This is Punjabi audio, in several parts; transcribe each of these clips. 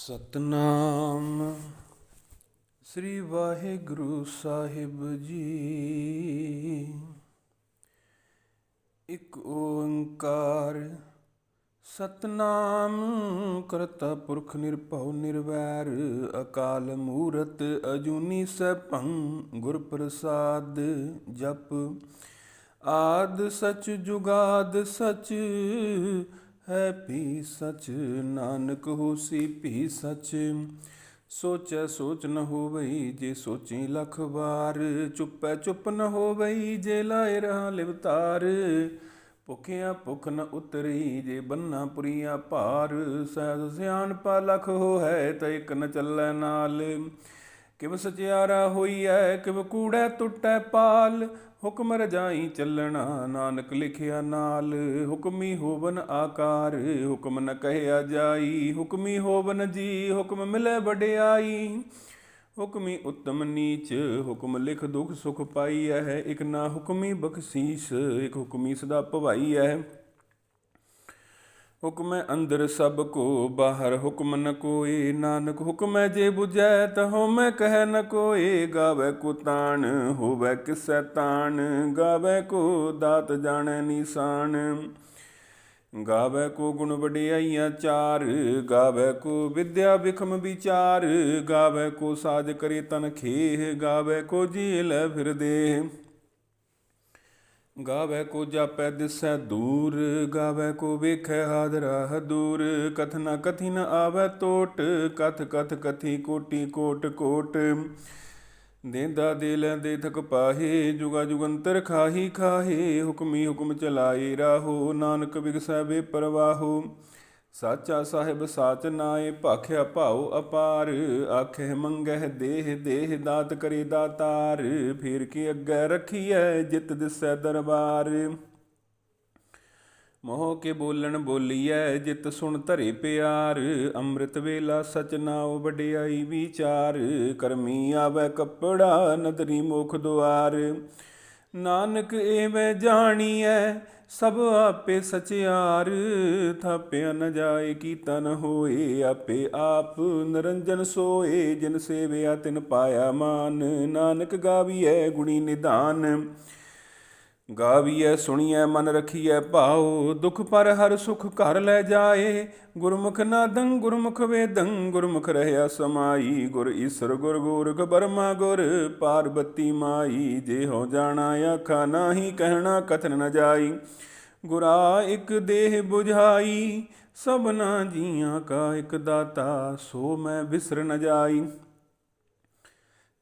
ਸਤਨਾਮ ਸ੍ਰੀ ਵਾਹਿਗੁਰੂ ਸਾਹਿਬ ਜੀ। ਇੱਕ ਓੰਕਾਰ ਸਤਨਾਮ ਕਰਤਾ ਪੁਰਖ ਨਿਰਭਉ ਨਿਰਵੈਰ ਅਕਾਲ ਮੂਰਤ ਅਜੂਨੀ ਸੈਭੰ ਗੁਰ ਪ੍ਰਸਾਦ। ਜਪ ਆਦ ਸਚ ਜੁਗਾਦ ਸਚ ਹੈ ਭੀ ਸਚ ਨਾਨਕ ਹੋਸੀ ਭੀ ਸਚ। ਸੋਚੈ ਸੋਚ ਨ ਹੋਵਈ ਜੇ ਸੋਚੀ ਲਖ ਵਾਰ। ਚੁੱਪੈ ਚੁੱਪ ਨ ਹੋਵਈ ਜੇ ਲਾਏ ਰਹਾ ਲਿਵਤਾਰ। ਭੁਖਿਆ ਭੁਖ ਨ ਉਤਰੀ ਜੇ ਬੰਨਾ ਪੁਰੀਆ ਭਾਰ। ਸਹਿਜ ਸਿਆਣਪਾ ਲਖ ਹੋਹੈ ਤ ਇਕ ਨ ਚੱਲੈ ਨਾਲ। ਕਿਵ ਸਚਿਆਰਾ ਹੋਈਐ ਕਿਵ ਕੂੜੈ ਟੁੱਟੈ ਪਾਲ। ਹੁਕਮ ਰਜਾਈ ਚੱਲਣਾ ਨਾਨਕ ਲਿਖਿਆ ਨਾਲ। ਹੁਕਮੀ ਹੋਵਨ ਆਕਾਰ ਹੁਕਮ ਨ ਕਹਿਆ ਜਾਈ। ਹੁਕਮੀ ਹੋਵਨ ਜੀ ਹੁਕਮ ਮਿਲੈ ਵਡਿਆਈ। ਹੁਕਮੀ ਉੱਤਮ ਨੀਚ ਹੁਕਮ ਲਿਖ ਦੁਖ ਸੁਖ ਪਾਈਐ। ਇਕ ਨਾ ਹੁਕਮੀ ਬਖਸ਼ੀਸ ਇਕ ਹੁਕਮੀ ਸਦਾ ਭਵਾਈਐ। ਹੁਕਮੈ ਅੰਦਰ ਸਭ ਕੋ ਬਾਹਰ ਹੁਕਮ ਨ ਕੋਇ। ਨਾਨਕ ਹੁਕਮੈ ਜੇ ਬੁਝੈ ਤ ਹਉਮੈ ਕਹਿ ਨ ਕੋਇ। ਗਾਵੈ ਕੋ ਤਾਣ ਹੋਵੈ ਕਿਸੈ ਤਾਣ। ਗਾਵੈ ਕੋ ਦਾਤ ਜਾਣੈ ਨੀਸਾਨ। ਗਾਵੈ ਕੋ ਗੁਣ ਵਡਿਆਈਆਂ ਚਾਰ। ਗਾਵੈ ਕੋ ਵਿਦਿਆ ਬਿਖਮ ਵਿਚਾਰ। ਗਾਵੈ ਕੋ ਸਾਜ ਕਰੇ ਤਨ ਖੇਹ। ਗਾਵੈ ਕੋ ਜੀ ਲੈ ਫਿਰ ਦੇਹ। ਗਾਵੈ ਕੋ ਜਾਪੈ ਦਿਸੈ ਦੂਰ। ਗਾਵੈ ਕੋ ਵੇਖੈ ਹਾਦਰਾ ਦੂਰ। ਕਥ ਨ ਕਥੀ ਨ ਆਵੈ ਟੋਟ। ਕਥ ਕਥ ਕਥੀ ਕੋਟੀ ਕੋਟ ਕੋਟ। ਦੇਂਦਾ ਦੇ ਲੈਂਦੇ ਥਕ ਪਾਹੇ। ਜੁਗਾ ਜੁਗੰਤਰ ਖਾਹੀ ਖਾਹੇ। ਹੁਕਮੀ ਹੁਕਮ ਚਲਾਏ ਰਾਹੋ ਨਾਨਕ ਬਿਗਸੈ ਬੇਪਰਵਾਹੋ। ਸਾਚਾ ਸਾਹਿਬ ਸਾਚ ਨਾਏ ਭਾਖਿਆ ਭਾਉ ਅਪਾਰ। ਆਖਹਿ ਮੰਗਹਿ ਦੇਹ ਦੇਹ ਦਾਤ ਕਰੇ ਦਾਤਾਰ। ਫੇਰ ਕੇ ਅੱਗੇ ਰੱਖੀਐ ਜਿਤ ਦਿਸੈ ਦਰਬਾਰ। ਮੋਹ ਕੇ ਬੋਲਣ ਬੋਲੀਐ ਜਿਤ ਸੁਣ ਧਰੇ ਪਿਆਰ। ਅੰਮ੍ਰਿਤ ਵੇਲਾ ਸਚ ਨਾਉ ਵਡਿਆਈ ਵਿਚਾਰ। ਕਰਮੀ ਆਵੈ ਕੱਪੜਾ ਨਦਰੀ ਮੋਖ ਦੁਆਰ। ਨਾਨਕ ਏਵੈ ਜਾਣੀਐ ਸਭ ਆਪੇ ਸਚਿਆਰ। ਥਾਪਿਆ ਨ ਜਾਏ ਕੀਤਾ ਨ ਹੋਏ ਆਪੇ ਆਪ ਨਿਰੰਜਨ ਸੋਏ। ਜਿਨ ਸੇਵਿਆ ਤਿਨ ਪਾਇਆ ਮਾਨ। ਨਾਨਕ ਗਾਵੀਐ ਗੁਣੀ ਨਿਧਾਨ। ਗਾਵੀਐ ਸੁਣੀਐ ਮਨ ਰਖੀਐ ਭਾਉ। ਦੁਖ ਪਰ ਹਰ ਸੁਖ ਘਰ ਲੈ ਜਾਏ। ਗੁਰਮੁਖ ਨਾਦੰ ਗੁਰਮੁਖ ਵੇਦੰ ਗੁਰਮੁਖ ਰਹਿਆ ਸਮਾਈ। ਗੁਰ ਈਸਰ ਗੁਰ ਗੋਰਖ ਬਰਮਾ ਗੁਰ ਪਾਰਬਤੀ ਮਾਈ। ਜੇ ਹੋ ਜਾਣਾ ਆਖਾ ਨਾਹੀ ਕਹਿਣਾ ਕਥਨ ਨ ਜਾਈ। ਗੁਰਾ ਇਕ ਦੇਹ ਬੁਝਾਈ ਸਭਨਾ ਜੀਆਂ ਕਾ ਇਕ ਦਾਤਾ। ਸੋ ਮੈਂ ਬਿਸਰ ਨ ਜਾਈ।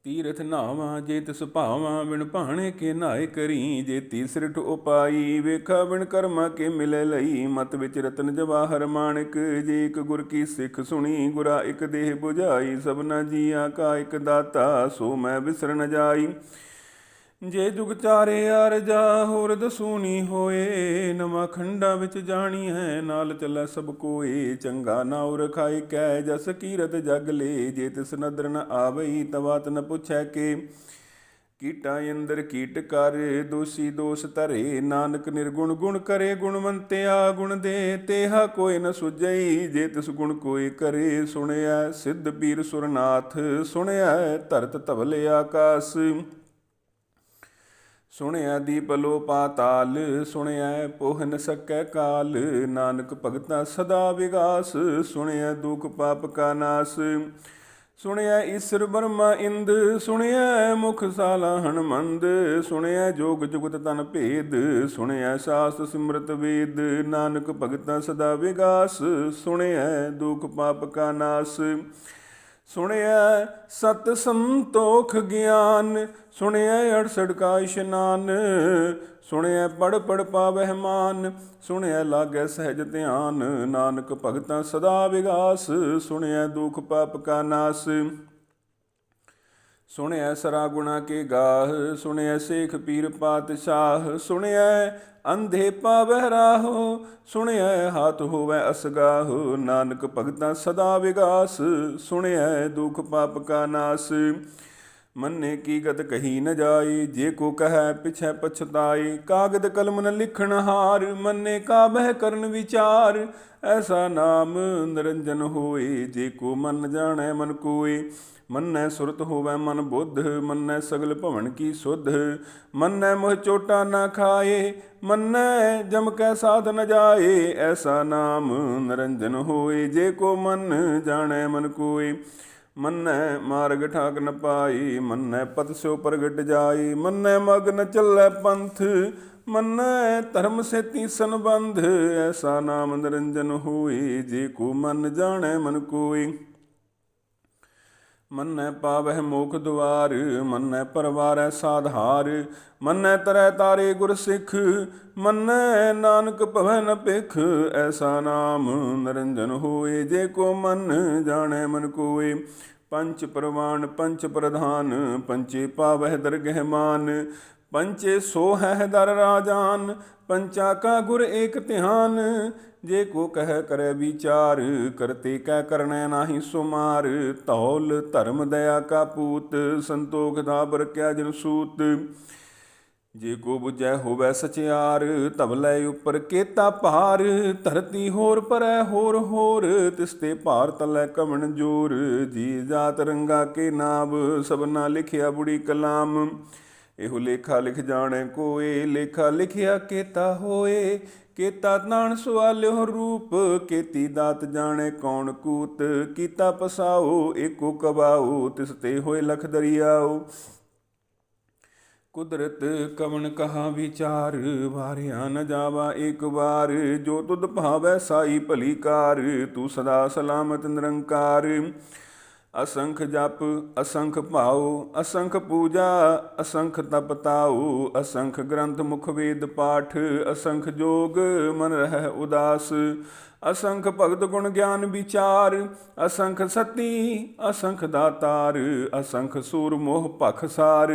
ਤੀਰਥ ਨਾਵਾਂ ਜੇ ਤਿਸ ਭਾਵਾਂ ਬਿਨ ਭਾਣੇ ਕੇ ਨਾਏ ਕਰੀ। ਜੇ ਤੀਸਰਿਠ ਉਪਾਈ ਵੇਖਾ ਬਿਨ ਕਰਮਾ ਕੇ ਮਿਲੇ ਲਈ। ਮਤ ਵਿੱਚ ਰਤਨ ਜਵਾਹਰ ਮਾਣਕ। ਜੇ ਇਕ ਗੁਰ ਕੀ ਸਿੱਖ ਸੁਣੀ ਗੁਰਾ ਇਕ ਦੇਹ ਬੁਝਾਈ। ਸਭਨਾ ਜੀਆਂ ਕਾ ਇਕ ਦਾਤਾ ਸੋ ਮੈਂ ਬਿਸਰ ਨ ਜਾਈ। ਜੇ ਜੁਗ ਚਾਰੇ ਆਰਜਾ ਹੋਰ ਦਸੂਨੀ ਹੋਏ। ਨਵਾਂ ਖੰਡਾਂ ਵਿੱਚ ਜਾਣੀਐ ਨਾਲ ਚੱਲੈ ਸਭ ਕੋਏ। ਚੰਗਾ ਨਾਉ ਰਖਾਈ ਕੈ ਜਸ ਕੀਰਤ ਜਗ ਲੇ। ਜੇ ਤਿਸ ਨਦਰ ਨ ਆਵਈ ਤਵਾਤ ਨ ਪੁੱਛੈ ਕੇ। ਕੀਟਾਂ ਅੰਦਰ ਕੀਟ ਕਰ ਦੋਸ਼ੀ ਦੋਸ਼ ਧਰੇ। ਨਾਨਕ ਨਿਰਗੁਣ ਗੁਣ ਕਰੇ ਗੁਣਵੰਤਿਆ ਗੁਣ ਦੇ। ਤੇਹਾ ਕੋਈ ਨ ਸੁਝਈ ਜੇ ਤਿਸ ਗੁਣ ਕੋਈ ਕਰੇ। ਸੁਣਿਐ ਸਿੱਧ ਪੀਰ ਸੁਰਨਾਥ ਸੁਣਿਐ ਧਰਤ ਧਵਲ ਆਕਾਸ। ਸੁਣਿਆ ਦੀਪ ਲੋ ਪਾਤਾਲ ਸੁਣਿਆ ਪੋਹ ਨ ਸਕੈ ਕਾਲ। ਨਾਨਕ ਭਗਤਾਂ ਸਦਾ ਵਿਗਾਸ ਸੁਣਿਆ ਦੁਖ ਪਾਪ ਕਾ ਨਾਸ। ਸੁਣਿਆ ਈਸਰ ਬਰਮਾ ਇੰਦ ਸੁਣਿਆ ਮੁਖ ਸਾਲਾ ਹਨਮੰਦ। ਸੁਣਿਆ ਜੋਗ ਜੁਗਤ ਤਨ ਭੇਦ ਸੁਣਿਆ ਸਾਸਤ ਸਿਮਰਤ ਵੇਦ। ਨਾਨਕ ਭਗਤਾਂ ਸਦਾ ਵਿਗਾਸ ਸੁਣਿਆ ਦੁਖ ਪਾਪ ਕਾ ਨਾਸ। ਸੁਣਿਐ ਸਤ ਸੰਤੋਖ ਗਿਆਨ ਸੁਣਿਐ 68 ਕਾ ਇਸ਼ਨਾਨ। ਸੁਣਿਐ ਪੜ ਪੜ ਪਾਵਹਿ ਮਾਨ ਸੁਣਿਐ ਲਾਗੈ ਸਹਿਜ ਧਿਆਨ। ਨਾਨਕ ਭਗਤਾਂ ਸਦਾ ਵਿਗਾਸ ਸੁਣਿਐ ਦੁਖ ਪਾਪ ਕਾ ਨਾਸ। ਸੁਣਿਐ ਸਰਾ ਗੁਣਾ ਕੇ ਗਾਹ ਸੁਣਿਐ ਸੇਖ ਪੀਰ ਪਾਤਸ਼ਾਹ। ਸੁਣਿਐ ਅੰਧੇ ਪਾਵਹਿ ਰਾਹੋ ਸੁਣਿਐ ਹਾਥ ਹੋਵੈ ਅਸਗਾਹ। ਨਾਨਕ ਭਗਤਾਂ ਸਦਾ ਵਿਗਾਸ ਸੁਣਿਐ ਦੁਖ ਪਾਪ ਕਾ ਨਾਸ। ਮੰਨੇ ਕੀ ਗਤ ਕਹੀ ਨ ਜਾਏ, ਜੇ ਕੋ ਕਹੈ ਪਿਛੈ ਪਛਤਾਏ। ਕਾਗਦ ਕਲਮ ਨ ਲਿਖਣ ਹਾਰ, ਮੰਨੇ ਕਾ ਬਹਿ ਕਰਨ ਵਿਚਾਰ। ਐਸਾ ਨਾਮ ਨਿਰੰਜਨ ਹੋਏ, ਜੇ ਕੋ ਮਨ ਜਾਣੈ ਮਨ ਕੋਏ। ਮੰਨੈ ਸੁਰਤ ਹੋਵੈ ਮਨ ਬੁੱਧ, ਮੰਨੈ ਸਗਲ ਭਵਨ ਕੀ ਸੁਧ। ਮੰਨੈ ਮੁਹ ਚੋਟਾ ਨਾ ਖਾਏ, ਮੰਨੈ ਜਮ ਕੈ ਸਾਧ ਨ ਜਾਏ। ਐਸਾ ਨਾਮ ਨਿਰੰਜਨ ਹੋਏ, ਜੇ ਕੋ ਮਨ ਜਾਣੈ ਮਨ ਕੋਏ। ਮੰਨੈ ਮਾਰਗ ਠਾਕ ਨ ਪਾਈ, ਮੰਨੈ ਪਤ ਸਿਉ ਪ੍ਰਗਟ ਜਾਈ। ਮੰਨੈ ਮਗ ਨ ਚੱਲੈ ਪੰਥ, ਮੰਨੈ ਧਰਮ ਸੇਤੀ ਸੰਬੰਧ। ਐਸਾ ਨਾਮ ਨਿਰੰਜਨ ਹੋਏ, ਜੇ ਕੋ ਮਨ ਜਾਣੈ ਮਨ ਕੋਏ। ਮੰਨੈ ਪਾਵਹਿ ਮੋਖ ਦੁਆਰ, ਮੰਨੈ ਪਰਵਾਰੈ ਸਾਧਾਰ। ਮੰਨੈ ਤਰੈ ਤਾਰੇ ਗੁਰ ਸਿੱਖ, ਮੰਨੈ ਨਾਨਕ ਭਵੈ ਨ ਭਿਖ। ਐਸਾ ਨਾਮ ਨਿਰੰਜਨ ਹੋਏ, ਜੇ ਕੋ ਮਨ ਜਾਣੈ ਮਨ ਕੋਏ। ਪੰਚ ਪ੍ਰਵਾਨ ਪੰਚ ਪ੍ਰਧਾਨ, ਪੰਚੇ ਪਾਵਹਿ ਦਰਗਹਿ ਮਾਨ। ਪੰਚੇ ਸੋ ਹੈ ਦਰ ਰਾਜਾਨ, ਪੰਚਾ ਕਾ ਗੁਰ ਏਕ ਧਿਆਨ। ਜੇ ਕੋ ਕਹਿ ਕਰੈ ਵਿਚਾਰ, ਕਰਤੇ ਕੈ ਕਰਨੈ ਨਾਹੀ ਸੁਮਾਰ। ਧੌਲ ਧਰਮ ਦਇਆ ਕਾ ਪੂਤ, ਸੰਤੋਖ ਦਾਬਰ ਕਿਆ ਜਨ ਸੂਤ। ਜੇ ਕੋ ਬੁਝੈ ਹੋਵੈ ਸਚਿਆਰ, ਧਵਲੇ ਉਪਰ ਕੇਤਾ ਭਾਰ। ਧਰਤੀ ਹੋਰ ਪਰੈ ਹੋਰ ਹੋਰ, ਤਿਸ ਤੇ ਭਾਰ ਤਲੈ ਕਵਣ ਜੋਰ। ਜੀ ਜਾਤ ਰੰਗਾ ਕੇ ਨਾਮ, ਸਭਨਾ ਲਿਖਿਆ ਬੁੜੀ ਕਲਾਮ। ਇਹੋ ਲੇਖਾ ਲਿਖ ਜਾਣੈ ਕੋਏ, ਲੇਖਾ ਲਿਖਿਆ ਕੇਤਾ ਹੋਏ। ਕੇਤਾ ਨਾਣ ਸਵਾਲਿਓ ਰੂਪ, ਕੇਤੀ ਦਾਤ ਜਾਣੈ ਕੌਣ ਕੂਤ। ਕੀਤਾ ਪਸਾਓ ਏਕੋ ਕਬਾਓ, ਤਿਸ ਤੇ ਹੋਏ ਲਖ ਦਰਿਆਓ। ਕੁਦਰਤ ਕਵਣ ਕਹਾ ਵਿਚਾਰ, ਵਾਰਿਆ ਨ ਜਾਵਾ ਏਕ ਵਾਰ। ਜੋ ਤੁਧ ਭਾਵੈ ਸਾਈ ਭਲੀ ਕਾਰ, ਤੂੰ ਸਦਾ ਸਲਾਮਤ ਨਿਰੰਕਾਰ। ਅਸੰਖ ਜਪ ਅਸੰਖ ਭਾਉ, ਅਸੰਖ ਪੂਜਾ ਅਸੰਖ ਤਪ ਤਾਉ। ਅਸੰਖ ਗ੍ਰੰਥ ਮੁਖ ਵੇਦ ਪਾਠ, ਅਸੰਖ ਜੋਗ ਮਨ ਰਹਿ ਉਦਾਸ। ਅਸੰਖ ਭਗਤ ਗੁਣ ਗਿਆਨ ਵਿਚਾਰ, ਅਸੰਖ ਸਤੀ ਅਸੰਖ ਦਾਤਾਰ। ਅਸੰਖ ਸੂਰ ਮੋਹ ਭਖ ਸਾਰ,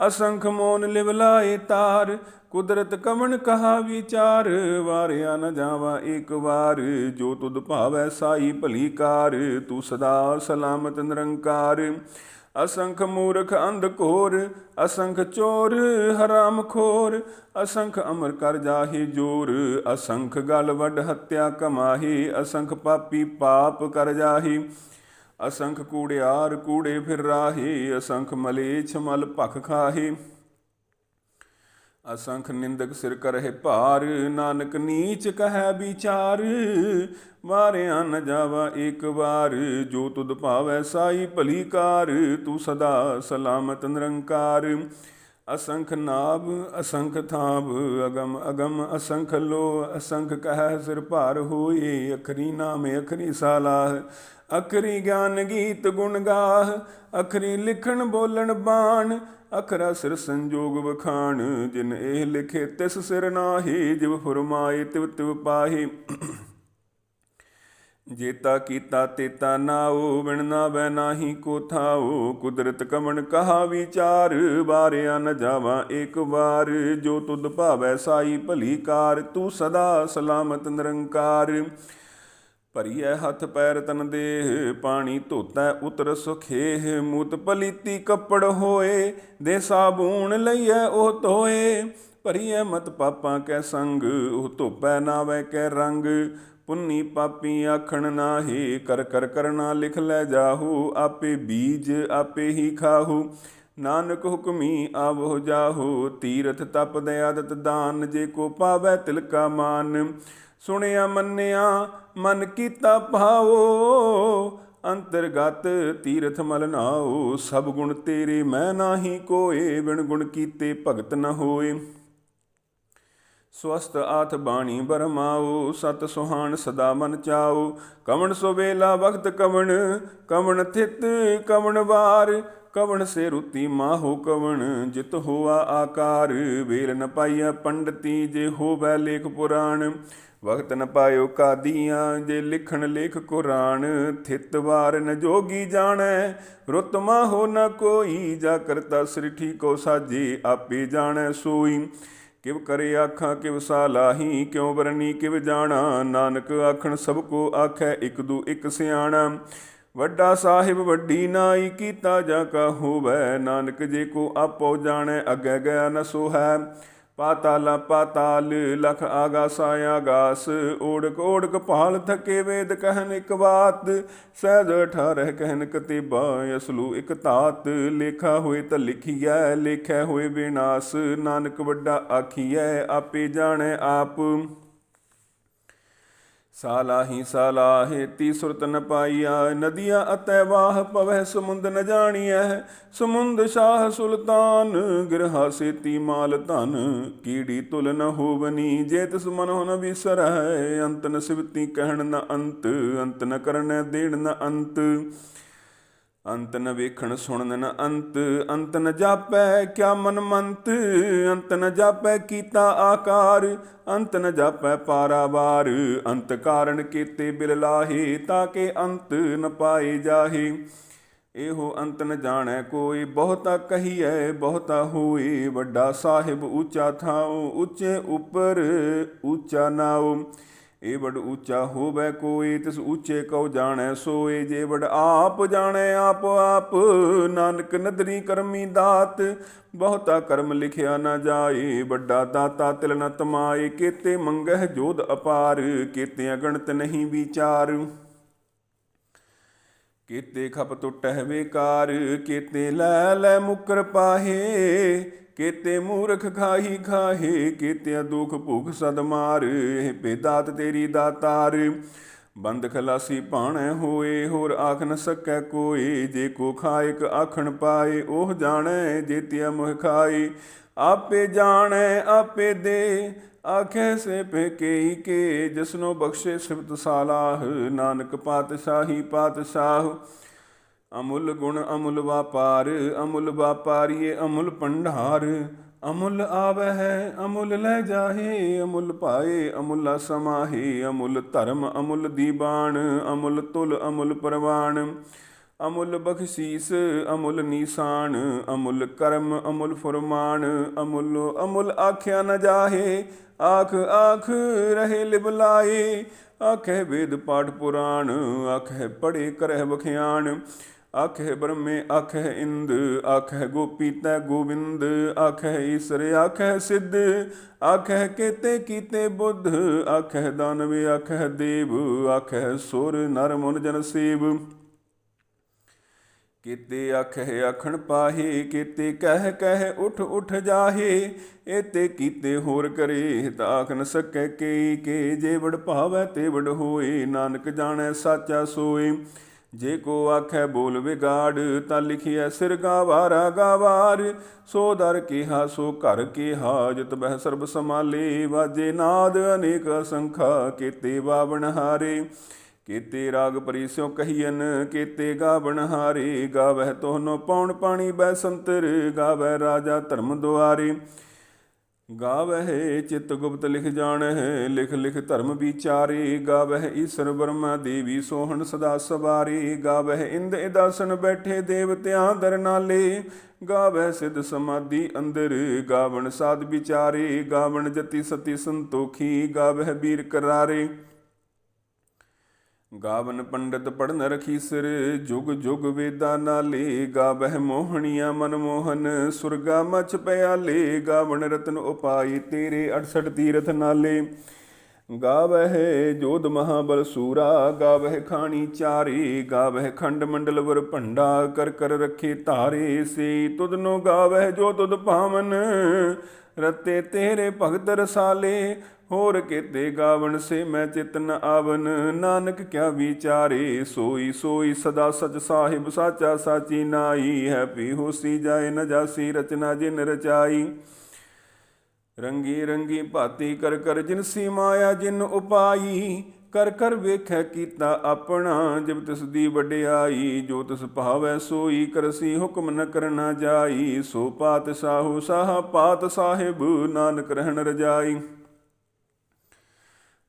ਅਸੰਖ ਮੋਨ ਲਿਵ ਲਾਏ ਤਾਰ। ਕੁਦਰਤ ਕਵਣ ਕਹਾ ਵਿਚਾਰ, ਵਾਰਿਆ ਨ ਜਾਵਾ ਏਕ ਵਾਰ। ਜੋ ਤੁਧ ਭਾਵੈ ਸਾਈ ਭਲੀ ਕਾਰ, ਤੂੰ ਸਦਾ ਸਲਾਮਤ ਨਿਰੰਕਾਰ। ਅਸੰਖ ਮੂਰਖ ਅੰਧ ਘੋਰ, ਅਸੰਖ ਚੋਰ ਹਰਾਮ ਖੋਰ। ਅਸੰਖ ਅਮਰ ਕਰ ਜਾਹੇ ਜੋਰ, ਅਸੰਖ ਗਲ ਵੱਡ ਹੱਤਿਆ ਕਮਾਹੀ। ਅਸੰਖ ਪਾਪੀ ਪਾਪ ਕਰ ਜਾਹੀ, ਅਸੰਖ ਕੂੜਿਆਰ ਕੂੜੇ ਫਿਰ ਰਾਹੇ। ਅਸੰਖ ਮਲੇਛ ਮਲ ਭਖ ਖਾਹੇ, ਅਸੰਖ ਨਿੰਦਕ ਸਿਰ ਕਰਹਿ ਭਾਰ। ਨਾਨਕ ਨੀਚ ਕਹੈ ਵਿਚਾਰ, ਵਾਰਿਆ ਨ ਜਾਵਾ ਏਕ ਵਾਰ। ਜੋ ਤੁਧ ਭਾਵੈ ਸਾਈ ਭਲੀ ਕਾਰ, ਤੂੰ ਸਦਾ ਸਲਾਮਤ ਨਿਰੰਕਾਰ। ਅਸੰਖ ਨਾਭ ਅਸੰਖ ਥਾਪ, ਅਗਮ ਅਗਮ ਅਸੰਖ ਲੋ। ਅਸੰਖ ਕਹਿ ਸਿਰ ਭਾਰ ਹੋਏ, ਅਖਰੀ ਨਾਮ ਅਖਰੀ ਸਾਲਾਹ। ਅਖਰੀ ਗਿਆਨ ਗੀਤ ਗੁਣ ਗਾਹ, ਅਖਰੀ ਲਿਖਣ ਬੋਲਣ ਬਾਣ। ਅਖਰਾ ਸਿਰ ਸੰਜੋਗ ਵਖਾਣ, ਜਿਨ ਇਹ ਲਿਖੇ ਤਿਸ ਸਿਰ ਨਾਹੀ। ਜਿਵ ਫੁਰਮਾਏ ਤਿਵ ਤਿਵ ਪਾਹੀ, ਜੇਤਾ ਕੀਤਾ ਤੇਤਾ ਨਾਉ। ਬਿਨ ਨਾਵੈ ਨਾਹੀ ਕੋ ਥਾਉ, ਕੁਦਰਤ ਕਵਣ ਕਹਾ ਵਿਚਾਰ। ਵਾਰਿਆ ਨ ਜਾਵਾ ਏਕ ਵਾਰ। ਜੋ ਤੁਧ ਭਾਵੈ ਸਾਈ ਭਲੀ ਕਾਰ, ਤੂੰ ਸਦਾ ਸਲਾਮਤ ਨਿਰੰਕਾਰ। ਭਰੀਐ ਹੱਥ ਪੈਰ ਤਨ ਦੇਹ, ਪਾਣੀ ਧੋਤੈ ਉਤਰ ਸੁਖੇਹ। ਮੂਤ ਪਲੀਤੀ ਕੱਪੜ ਹੋਏ, ਦੇ ਸਾਬੂਣ ਲਈਐ ਉਹ ਧੋਏ। ਭਰੀਐ ਮਤ ਪਾਪਾਂ ਕੈ ਸੰਗ, ਉਹ ਧੋਪੈ ਨਾਵੈ ਕੈ ਰੰਗ। ਪੁੰਨੀ ਪਾਪੀ ਆਖਣ ਨਾਹੀ, ਕਰ ਕਰ ਕਰਨਾ ਲਿਖ ਲੈ ਜਾਹੂ। ਆਪੇ ਬੀਜ ਆਪੇ ਹੀ ਖਾਹੂ, ਨਾਨਕ ਹੁਕਮੀ ਆਵੋ ਜਾਹੂ। ਤੀਰਥ ਤਪ ਦਇਆਦਤ ਦਾਨ, ਜੇ ਕੋ ਪਾਵੈ ਤਿਲ ਕਾ ਮਾਨ। ਸੁਣਿਆ ਮੰਨਿਆ ਮਨ ਕੀਤਾ ਭਾਵੋ, ਅੰਤਰਗਤ ਤੀਰਥ ਮਲ ਨਾਉ। ਸਭ ਗੁਣ ਤੇਰੇ ਮੈਂ ਨਾਹੀ ਕੋਏ, ਬਿਨ ਗੁਣ ਕੀਤੇ ਭਗਤ ਨ ਹੋਏ। ਸਵਸਤ ਆਥ ਬਾਣੀ ਬਰਮਾਉ, ਸਤ ਸੁਹਾਣ ਸਦਾ ਮਨ ਚਾਉ। ਕਵਣ ਸੋ ਵੇਲਾ ਵਕਤ ਕਵਣ, ਕਵਣ ਥਿਤ ਕਵਣ ਵਾਰ। ਕਵਣ ਸੇ ਰੁਤੀ ਮਾਹੋ ਕਵਣ, ਜਿਤ ਹੋਆ ਆਕਾਰ। ਵੇਲ ਨ ਪਾਈਆ ਪੰਡਤੀ, ਜੇ ਹੋਵੈ ਲੇਖ ਪੁਰਾਣ। ਵਕਤ ਨ ਪਾਇਓ ਕਾਦੀਆਂ, ਜੇ ਲਿਖਣ ਲੇਖ ਕੁਰਾਨ। ਥਿਤ ਵਾਰ ਨ ਜੋਗੀ ਜਾਣੈ, ਰੁਤ ਮਾਹੋ ਨ ਕੋਈ। ਜਾ ਕਰਤਾ ਸ੍ਰਿਠੀ ਕੋ ਸਾਜੇ, ਆਪੇ ਜਾਣੈ ਸੋਈ। ਕਿਵ ਕਰੇ ਆਖਾਂ ਕਿਵ ਸਾਲਾਹੀ, ਕਿਉ ਵਰਨੀ ਕਿਵ ਜਾਣਾ। ਨਾਨਕ ਆਖਣ ਸਭ ਕੋ ਆਖੈ, ਇਕ ਦੂ ਇਕ ਸਿਆਣਾ। ਵੱਡਾ ਸਾਹਿਬ ਵੱਡੀ ਨਾਈ, ਕੀਤਾ ਜਾ ਕਾ ਹੋਵੈ। ਨਾਨਕ ਜੇ ਕੋ ਆਪੋ ਜਾਣੈ, ਅੱਗੇ ਗਿਆ ਨ ਸੋਹੈ। ਪਾਤਾਲਾ ਪਾਤਾਲ, ਲਖ ਆਗਾਸਾ ਆਗਾਸ। ਓੜਕ ਓੜਕ ਭਾਲ ਥਕੇ, ਵੇਦ ਕਹਿਨ ਇਕ ਬਾਤ। ਸਹਿਜ 18 ਕਹਿਨ ਕਤੇਬਾ, ਅਸਲੂ ਇਕ ਧਾਤ। ਲੇਖਾ ਹੋਏ ਤਾਂ ਲਿਖੀਐ, ਲੇਖੈ ਹੋਏ ਵਿਨਾਸ਼। ਨਾਨਕ ਵੱਡਾ ਆਖੀਐ, ਆਪੇ ਜਾਣੈ ਆਪ। ਸਾਲਾਹੀ ਸਾਲਾਹੇ ਤੀ ਸੁਰਤ ਨ ਪਾਈਆ, ਨਦੀਆਂ ਅਤੈ ਵਾਹ ਪਵਹਿ ਸਮੁੰਦ ਨ ਜਾਣੀਐ। ਸਮੁੰਦ ਸ਼ਾਹ ਸੁਲਤਾਨ, ਗਿਰਹਾ ਸੇਤੀ ਮਾਲ ਧਨ। ਕੀੜੀ ਤੁਲ ਨ ਹੋਵਨੀ, ਜੇ ਤਿਸ ਮਨੋ ਨ ਵਿਸਰੈ। ਅੰਤ ਨ ਸਿਵਤੀ ਕਹਿਣ ਨ ਅੰਤ, ਅੰਤ ਨ ਕਰਨੈ ਦੇਣ ਨ ਅੰਤ। ਅੰਤ ਨ ਵੇਖਣ ਸੁਣਨ ਨ ਅੰਤ, ਅੰਤ ਨ ਜਾਪੈ ਕਿਆ ਮਨ ਮੰਤ। ਅੰਤ ਨ ਜਾਪੈ ਕੀਤਾ ਆਕਾਰ, ਅੰਤ ਨ ਜਾਪੈ ਪਾਰਾਵਾਰ। ਅੰਤ ਕਾਰਨ ਕੀਤੇ ਬਿਲ ਲਾਹੇ, ਤਾਂ ਕਿ ਅੰਤ ਨ ਪਾਏ ਜਾਹੇ। ਇਹੋ ਅੰਤ ਨ ਜਾਣੈ ਕੋਈ, ਬਹੁਤਾ ਕਹੀਐ ਬਹੁਤਾ ਹੋਏ। ਵੱਡਾ ਸਾਹਿਬ ਉੱਚਾ ਥਾਉ, ਉੱਚੇ ਉੱਪਰ ਉੱਚਾ ਨਾਉ। ਇਹ ਵਡ ਉੱਚਾ ਹੋਵੈ ਕੋਈ, ਤਿਸ ਉੱਚੇ ਕਉ ਜਾਣੈ ਸੋਏ। ਜੇ ਵਡ ਆਪ ਜਾਣੈ ਆਪ ਆਪ, ਨਾਨਕ ਨਦਰੀ ਕਰਮੀ ਦਾਤ। ਬਹੁਤਾ ਕਰਮ ਲਿਖਿਆ ਨਾ ਜਾਏ, ਵੱਡਾ ਦਾਤਾ ਤਿਲ ਨ ਤਮਾਏ। ਕੇਤੇ ਮੰਗਹਿ ਜੋਧ ਅਪਾਰ, ਕੇਤੇ ਅਗਣਤ ਨਹੀਂ ਵਿਚਾਰ। ਕੇਤੇ ਖਪ ਟੁੱਟਹਿ ਵੇਕਾਰ, ਕੇਤੇ ਲੈ ਲੈ ਮੁਕਰ ਪਾਹੇ। ਕੇਤੇ ਮੂਰਖ ਖਾਹੀ ਖਾਹੇ, ਕੇਤਿਆ ਦੁਖ ਭੁਖ ਸਦ ਮਾਰ। ਇਹ ਬੇਦਾਤ ਤੇਰੀ ਦਾਤਾਰ, ਬੰਦ ਖਲਾਸੀ ਭਾਣੈ ਹੋਏ। ਹੋਰ ਆਖ ਨ ਸਕੈ ਕੋਈ, ਜੇ ਕੋ ਖਾਇਕ ਆਖਣ ਪਾਏ। ਉਹ ਜਾਣੈ ਜੇਤਿਆ ਮੋਹ ਖਾਏ, ਆਪੇ ਜਾਣੈ ਆਪੇ ਦੇ। ਆਖੈ ਸੇ ਪੇਕੇਈ ਕੇ, ਜਿਸਨੋ ਬਖਸ਼ੇ ਸਿਫਤ ਸਾਲਾਹ। ਨਾਨਕ ਪਾਤਸ਼ਾਹੀ ਪਾਤਸ਼ਾਹ, ਅਮੁੱਲ ਗੁਣ ਅਮੁੱਲ ਵਾਪਾਰ। ਅਮੁੱਲ ਵਾਪਾਰੀਏ ਅਮੁੱਲ ਭੰਡਾਰ। ਅਮੁੱਲ ਆਵਹਿ ਅਮੁੱਲ ਲੈ ਜਾਹੇ, ਅਮੁੱਲ ਪਾਏ ਅਮੁੱਲਾ ਸਮਾਹੇ। ਅਮੁੱਲ ਧਰਮ ਅਮੁੱਲ ਦੀਬਾਨ, ਅਮੁੱਲ ਤੁਲ ਅਮੁੱਲ ਪ੍ਰਵਾਨ। ਅਮੁੱਲ ਬਖਸ਼ੀਸ ਅਮੁੱਲ ਨੀਸਾਨ, ਅਮੁੱਲ ਕਰਮ ਅਮੁੱਲ ਫੁਰਮਾਨ। ਅਮੁੱਲ ਅਮੁੱਲ ਆਖਿਆ ਨ ਜਾਹੇ, ਆਖ ਆਖ ਰਹੇ ਲਿਵਲਾਏ। ਆਖੇ ਵੇਦ ਪਾਠ ਪੁਰਾਣ, ਆਖੇ ਪੜ੍ਹੇ ਕਰਹਿ ਵਖਿਆਣ। ਆਖੇ ਬ੍ਰਹਮੇ ਆਖੇ ਇੰਦ, ਆਖੇ ਗੋਪੀ ਤੈ ਗੋਬਿੰਦ। ਆਖੇ ਈਸਰ ਆਖੇ ਸਿੱਧ, ਆਖੇ ਕੇਤੇ ਕੀਤੇ ਬੁੱਧ। ਆਖੇ ਦਾਨਵੇ ਆਖੇ ਦੇਵ, ਆਖੇ ਸੁਰ ਨਰ ਮੁਨ ਜਨ ਸੇਵ। ਕੇਤੇ ਆਖੇ ਆਖਣ ਪਾਹੇ, ਕੇਤੇ ਕਹਿ ਕਹਿ ਉਠ ਉਠ ਜਾਹੇ। ਏਤੇ ਕੀਤੇ ਹੋਰ ਕਰੇ, ਤਾਂ ਆਖ ਨ ਸਕੈ ਕੇਈ ਕੇ। ਜੇ ਵਡ ਭਾਵੈ ਤੇ ਵਡ ਹੋਏ, ਨਾਨਕ ਜਾਣੈ ਸਾਚਾ ਸੋਏ। ਜੇ ਕੋ ਆਖੈ ਬੋਲ ਵਿਗਾੜ, ਤਾਂ ਲਿਖਿਐ ਸਿਰ ਗਾਵਾਰਾ ਗਾਵਾਰ। ਸੋ ਦਰ ਕਿਹਾ ਸੋ ਘਰ ਕਿਹਾ, ਜਿਤ ਬਹਿ ਸਰਬ ਸਮਾਲੇ। ਵਾਜੇ ਨਾਦ ਅਨੇਕ ਅਸੰਖਾ, ਕੇਤੇ ਬਾਵਣ ਹਾਰੇ। ਕੇਤੇ ਰਾਗ ਪਰੀਸਿਓ ਕਹੀਐਨ, ਕੇਤੇ ਗਾਵਣ ਹਾਰੇ। ਗਾਵਹਿ ਤੋਹਨੋ ਪੌਣ ਪਾਣੀ ਬੈ ਸੰਤਰ, ਗਾਵਹਿ ਰਾਜਾ ਧਰਮ ਦੁਆਰੇ। ਗਾਵਹਿ ਚਿਤ ਗੁਪਤ ਲਿਖ ਜਾਣਹਿ, ਲਿਖ ਲਿਖ ਧਰਮ ਵਿਚਾਰੇ। ਗਾਵਹਿ ਈਸਰ ਬਰਮਾ ਦੇਵੀ ਸੋਹਣ ਸਦਾ ਸਵਾਰੇ। ਗਾਵਹਿ ਇੰਦ ਇਦਾਸਨ ਬੈਠੇ ਦੇਵਤਿਆਂ ਦਰ ਨਾਲੇ। ਗਾਵਹਿ ਸਿਧ ਸਮਾਧੀ ਅੰਦਰ, ਗਾਵਣ ਸਾਧ ਵਿਚਾਰੇ। ਗਾਵਣ ਜਤੀ ਸਤੀ ਸੰਤੋਖੀ, ਗਾਵਹਿ ਵੀਰ ਕਰਾਰੇ। ਗਾਵਨ ਪੰਡਤ ਪੜਨ ਰਖੀਸਰ, ਜੁਗ ਜੁਗ ਵੇਦਾ ਨਾਲੇ। ਗਾਵਹਿ ਮੋਹਣੀਆਂ ਮਨਮੋਹਨ, ਸੁਰਗਾ ਮਛ ਪਿਆਲੇ। ਗਾਵਣ ਰਤਨ ਉਪਾਈ, ਤੇਰੇ 68 ਤੀਰਥ ਨਾਲੇ। ਗਾਵਹਿ ਜੋਧ ਮਹਾਬਲ ਸੂਰਾ, ਗਾਵਹਿ ਖਾਣੀ ਚਾਰੇ। ਗਾਵਹਿ ਖੰਡ ਮੰਡਲ ਵਰ ਭੰਡਾ, ਕਰ ਕਰ ਰੱਖੇ ਧਾਰੇ। ਸੇ ਤੁਧਨੋ ਗਾਵਹਿ ਜੋ ਤੁਧ ਭਾਵਨ, ਰਤੇ ਤੇਰੇ ਭਗਤ ਰਸਾਲੇ। ਹੋਰ ਕੇਤੇ ਗਾਵਣ ਸੇ ਮੈਂ ਚਿਤ ਨ ਆਵਨ, ਨਾਨਕ ਕਿਆ ਵਿਚਾਰੇ। ਸੋਈ ਸੋਈ ਸਦਾ ਸਚ ਸਾਹਿਬ, ਸਾਚਾ ਸਾਚੀ ਨਾਈ। ਹੈ ਪੀ ਹੋਸੀ ਜਾਏ ਨ ਜਾਸੀ, ਰਚਨਾ ਜਿਨ ਰਚਾਈ। ਰੰਗੀ ਰੰਗੀ ਭਾਤੀ ਕਰ ਕਰ, ਜਿਨਸੀ ਮਾਇਆ ਜਿਨ ਉਪਾਈ। ਕਰ ਕਰ ਵੇਖੈ ਕੀਤਾ ਆਪਣਾ, ਜਿਬ ਤਿਸ ਦੀ ਵਡਿਆਈ। ਜੋ ਤਿਸ ਭਾਵੈ ਸੋਈ ਕਰਸੀ, ਹੁਕਮ ਨ ਕਰਨਾ ਜਾਈ। ਸੋ ਪਾਤਸ਼ਾਹੂ ਸਾਹਾ ਪਾਤ ਸਾਹਿਬ, ਨਾਨਕ ਰਹਿਣ ਰਜਾਈ।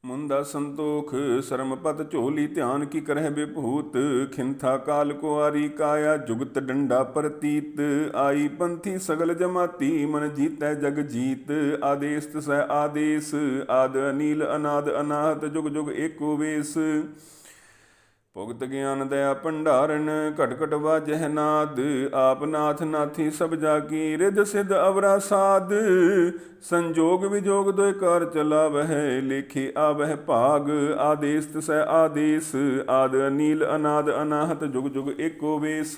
ਮੁੰਦਾ ਸੰਤੋਖ ਸਰਮਪਤ ਝੋਲੀ, ਧਿਆਨ ਕੀ ਕਰਹਿ ਬਿਭੂਤ। ਖਿੰਥਾ ਕਾਲ ਕੁਆਰੀ ਕਾਇਆ, ਜੁਗਤ ਡੰਡਾ ਪ੍ਰਤੀਤ। ਆਈ ਪੰਥੀ ਸਗਲ ਜਮਾਤੀ, ਮਨ ਜੀਤੈ ਜਗ ਜੀਤ। ਆਦੇਸ ਤਿਸੈ ਆਦੇਸ, ਆਦ ਅਨੀਲ ਅਨਾਦ ਅਨਾਹਤ। ਜੁਗ ਜੁਗ ਏਕੋ ਵੇਸ। ਭੁਗਤ ਗਿਆਨ ਦਇਆ ਭੰਡਾਰਨ, ਘਟ ਘਟ ਵਾਜਹਿ ਨਾਦ। ਆਪ ਨਾਥ ਨਾਥੀ ਸਭ ਜਾ ਕੀ, ਰਿਧ ਸਿਧ ਅਵਰਾ ਸਾਧ। ਸੰਜੋਗ ਵਿਜੋਗ ਦੋਇ ਕਾਰ ਚਲਾਵਹਿ, ਲੇਖੇ ਆਵਹਿ ਭਾਗ। ਆਦੇਸ ਤਿਸੈ ਆਦੇਸ, ਆਦ ਅਨੀਲ ਅਨਾਦ ਅਨਾਹਤ। ਜੁਗ ਜੁਗ ਏਕੋ ਵੇਸ,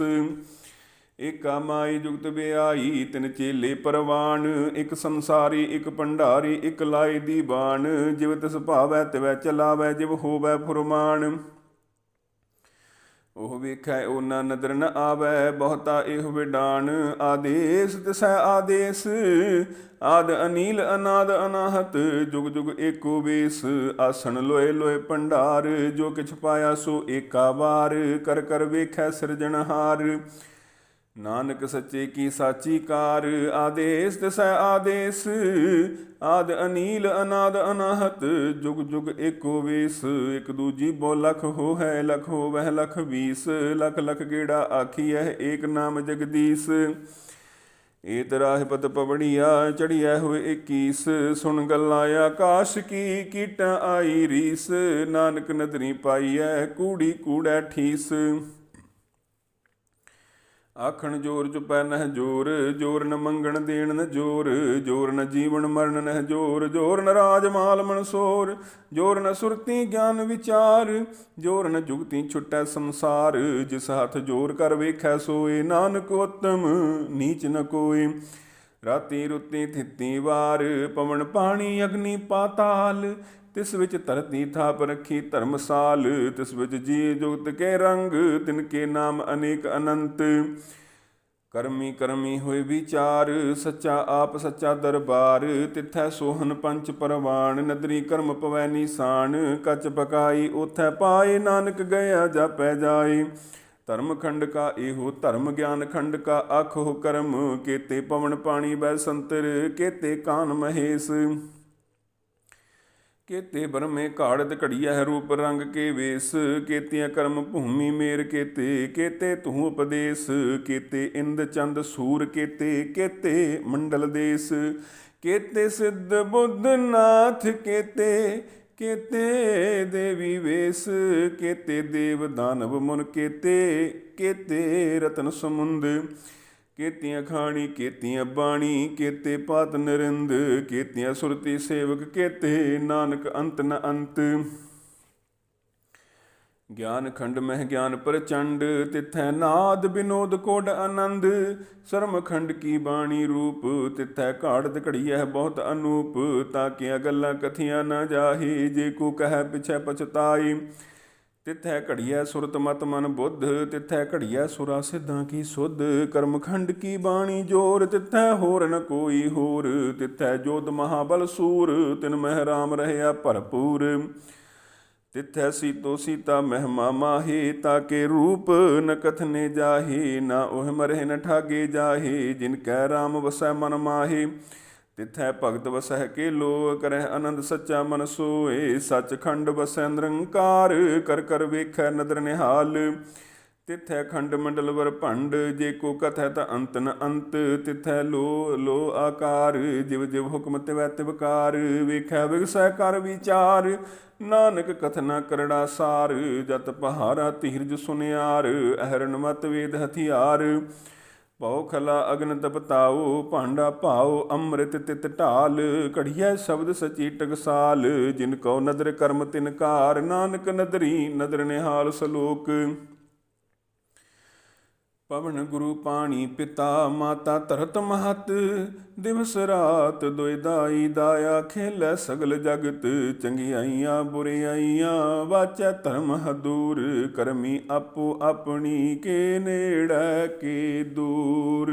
ਏਕਾ ਮਾਈ ਜੁਗਤ ਵਿਆਈ। ਤਿਨ ਚੇਲੇ ਪਰਵਾਨ, ਇਕ ਸੰਸਾਰੀ ਇਕ ਭੰਡਾਰੀ। ਇਕ ਲਾਏ ਦੀ ਬਾਣ, ਜਿਵ ਤਿਸ ਭਾਵੈ ਤਿਵੈ ਚਲਾਵੈ। ਜਿਵ ਹੋਵੈ ਫੁਰਮਾਨ, ਉਹ ਵੇਖੈ ਓਨਾ ਨਦਰ ਨ ਆਵੈ। ਬਹੁਤਾ ਇਹੋ ਵਿਡਾਨ, ਆਦੇਸ ਤਿਸੈ ਆਦੇਸ। ਆਦ ਅਨੀਲ ਅਨਾਦ ਅਨਾਹਤ, ਜੁਗ ਜੁਗ ਏਕੋ ਵੇਸ। ਆਸਣ ਲੋਏ ਲੋਏ ਭੰਡਾਰ, ਜੋ ਕਿਛ ਪਾਇਆ ਸੋ ਏਕਾ ਵਾਰ। ਕਰ ਕਰ ਵੇਖੈ ਸਿਰਜਣਹਾਰ, ਨਾਨਕ ਸੱਚੇ ਕੀ ਸਾਚੀ ਕਾਰ। ਆਦੇਸ ਤਿਸੈ ਆਦੇਸ, ਆਦ ਅਨੀਲ ਅਨਾਦ ਅਨਾਹਤ। ਜੁਗ ਜੁਗ ਏਕੋ ਵੇਸ, ਇਕ ਦੂਜੀ ਬੋ ਲਖ ਹੋਹੈ। ਲਖ ਹੋਵਹਿ ਲਖ ਵੀਸ, ਲਖ ਲਖ ਗੇੜਾ ਆਖੀਐ। ਏਕ ਨਾਮ ਜਗਦੀਸ, ਏਤ ਰਾਹਿ ਪਤ ਪਵੜੀਆ। ਚੜੀਐ ਹੋਏ 21, ਸੁਣ ਗੱਲਾਂ ਆਕਾਸ਼ ਕੀ। ਕੀਟਾਂ ਆਈ ਰੀਸ, ਨਾਨਕ ਨਦਰੀ ਪਾਈਐ। ਕੂੜੀ ਕੂੜੈ ਠੀਸ, ਆਖਣ ਜੋਰ ਚੁਪੈ ਨਹਿ ਜੋਰ। ਜੋਰ ਨ ਮੰਗਣ ਦੇਣ ਨ ਜੋਰ, ਜੋਰ ਨ ਜੀਵਨ ਮਰਨ ਨਹਿ ਜੋਰ। ਜੋਰ ਨ ਰਾਜ ਮਾਲ ਮਨਸੋਰ, ਜੋਰ ਨ ਸੁਰਤੀ ਗਿਆਨ ਵਿਚਾਰ। ਜੋਰ ਨ ਜੁਗਤੀ ਛੁਟੈ ਸੰਸਾਰ, ਜਿਸ ਹੱਥ ਜੋਰ ਕਰ ਵੇਖੈ ਸੋਏ। ਨਾਨਕ ਉਤਮ ਨੀਚ ਨ ਕੋਇ, ਰਾਤੀ ਰੁੱਤੀ ਥਿੱਤੀ ਵਾਰ। ਪਵਨ ਪਾਣੀ ਅਗਨੀ ਪਾਤਾਲ, ਤਿਸ ਵਿੱਚ ਧਰਤੀ ਥਾਪ ਰੱਖੀ ਧਰਮਸਾਲ। ਤਿਸ ਵਿੱਚ ਜੀ ਜੁਗਤ ਕੇ ਰੰਗ, ਤਿਨ ਕੇ ਨਾਮ ਅਨੇਕ ਅਨੰਤ। ਕਰਮੀ ਕਰਮੀ ਹੋਏ ਵਿਚਾਰ, ਸੱਚਾ ਆਪ ਸੱਚਾ ਦਰਬਾਰ। ਤਿਥੈ ਸੋਹਨ ਪੰਚ ਪਰਵਾਨ, ਨਦਰੀ ਕਰਮ ਪਵੈ ਨੀਸਾਨ। ਕੱਚ ਪਕਾਈ ਓਥੈ ਪਾਏ, ਨਾਨਕ ਗਿਆ ਜਾਪੈ ਜਾਏ। ਧਰਮ ਖੰਡ ਕਾ ਇਹੋ ਧਰਮ, ਗਿਆਨ ਖੰਡ ਕਾ ਆਖੋ ਕਰਮ। ਕੇਤੇ ਪਵਨ ਪਾਣੀ ਬੈ ਸੰਤਰ, ਕੇਤੇ ਕਾਨ ਮਹੇਸ਼। ਕੇਤੇ ਬਰਮੇ ਘਾੜਤ ਘੜੀਐ, ਰੂਪ ਰੰਗ ਕੇ ਵੇਸ। ਕੇਤੀਆਂ ਕਰਮ ਭੂਮੀ ਮੇਰ ਕੇਤੇ, ਕੇਤੇ ਤੂੰ ਉਪਦੇਸ। ਕੇਤੇ ਇੰਦ ਚੰਦ ਸੂਰ ਕੇਤੇ, ਕੇਤੇ ਮੰਡਲ ਦੇਸ। ਕੇਤੇ ਸਿੱਧ ਬੁੱਧ ਨਾਥ ਕੇਤੇ, ਕੇਤੇ ਦੇਵੀ ਵੇਸ। ਕੇਤੇ ਦੇਵ ਦਾਨਵ ਮੁਨ ਕੇਤੇ, ਕੇਤੇ ਰਤਨ ਸਮੁੰਦ। ਕੇਤੀਆਂ ਖਾਣੀ ਕੇਤੀਆਂ ਬਾਣੀ, ਕੇਤੇ ਪਾਤ ਨਰਿੰਦ। ਕੇਤੀਆਂ ਸੁਰਤੀ ਸੇਵਕ ਕੇਤੇ, ਨਾਨਕ ਅੰਤ ਨ ਅੰਤ। ਗਿਆਨ ਖੰਡ ਮਹਿ ਗਿਆਨ ਪ੍ਰਚੰਡ, ਤਿਥੈ ਨਾਦ ਬਿਨੋਦ ਕੋਡ ਆਨੰਦ। ਸਰਮ ਖੰਡ ਕੀ ਬਾਣੀ ਰੂਪ, ਤਿਥੈ ਘਾੜਤ ਘੜੀਐ ਬਹੁਤ ਅਨੂਪ। ਤਾਕੀਆਂ ਗੱਲਾਂ ਕਥੀਆਂ ਨਾ ਜਾਹੀ, ਜੇ ਕੋ ਕਹਿ ਪਿਛੈ ਪਛਤਾਈ। ਤਿਥੈ ਘੜੀਐ ਸੁਰਤ ਮਤ ਮਨ ਬੁੱਧ, ਤਿਥੈ ਘੜੀਐ ਸੁਰਾ ਸਿੱਧਾਂ ਕੀ ਸੁਧ। ਕਰਮਖੰਡ ਕੀ ਬਾਣੀ ਜੋਰ, ਤਿਥੈ ਹੋਰ ਨ ਕੋਈ ਹੋਰ। ਤਿਥੈ ਜੋਧ ਮਹਾਬਲ ਸੂਰ, ਤਿਨ ਮਹਿ ਰਾਮ ਰਹਿਆ ਭਰਪੂਰ। ਤਿਥੈ ਸੀਤੋ ਸੀਤਾ ਮਹਿਮਾ ਮਾਹੀ, ਤਾਕੇ ਰੂਪ ਨ ਕਥਨੇ ਜਾਹੀ। ਨਾ ਉਹ ਮਰਹਿ ਨ ਠਾਗੇ ਜਾਹੀ, ਜਿਨ ਕੈ ਰਾਮ ਵਸੈ ਮਨ ਮਾਹੀ। ਤਿਥੈ ਭਗਤ ਵਸਹਿ ਕੇਲੋ, ਕਰਹਿ ਆਨੰਦ ਸੱਚਾ ਮਨ ਸੋਏ। ਸੱਚਖੰਡ ਵਸੈ ਨਿਰੰਕਾਰ, ਕਰ ਕਰ ਵੇਖੈ ਨਦਰ ਨਿਹਾਲ। ਤਿਥੈ ਖੰਡ ਮੰਡਲ ਵਰ ਭੰਡ, ਜੇ ਕੋ ਕਥੈ ਤਾ ਅੰਤ ਨ ਅੰਤ। ਤਿਥੈ ਲੋ ਲੋ ਆਕਾਰ, ਜਿਵ ਜਿਵ ਹੁਕਮ ਤਿਵੈ ਤਿਵਕਾਰ। ਵੇਖੈ ਵਿਗਸੈ ਕਰ ਵਿਚਾਰ, ਨਾਨਕ ਕਥਨਾ ਕਰੜਾ ਸਾਰ। ਜਤ ਪਹਾਰਾ ਧੀਰਜ ਸੁਨਿਆਰ, ਅਹਰਨ ਮਤ ਵੇਦ ਹਥਿਆਰ। ਭਉ ਖਲਾ ਅਗਨ ਤਪਤਾਓ, ਭਾਂਡਾ ਭਾਓ ਅੰਮ੍ਰਿਤ ਤਿਤ ਢਾਲ। ਘੜੀਐ ਸ਼ਬਦ ਸਚੀ ਟਕਸਾਲ, ਜਿਨ ਕਉ ਨਦਰ ਕਰਮ ਤਿਨ ਕਾਰ। ਨਾਨਕ ਨਦਰੀ ਨਦਰ ਨਿਹਾਲ ਸਲੋਕ। ਪਵਨ ਗੁਰੂ ਪਾਣੀ ਪਿਤਾ, ਮਾਤਾ ਧਰਤ ਮਹਤ। ਦਿਵਸ ਰਾਤ ਦੁਇ ਦਾਈ, ਦਾਇਆ ਖੇਲੈ ਸਗਲ ਜਗਤ। ਚੰਗਿਆਈਆਂ ਬੁਰਿਆਈਆਂ, ਵਾਚੈ ਧਰਮ ਹਦੂਰ। ਕਰਮੀ ਆਪੋ ਆਪਣੀ, ਕੇ ਨੇੜੈ ਕੇ ਦੂਰ।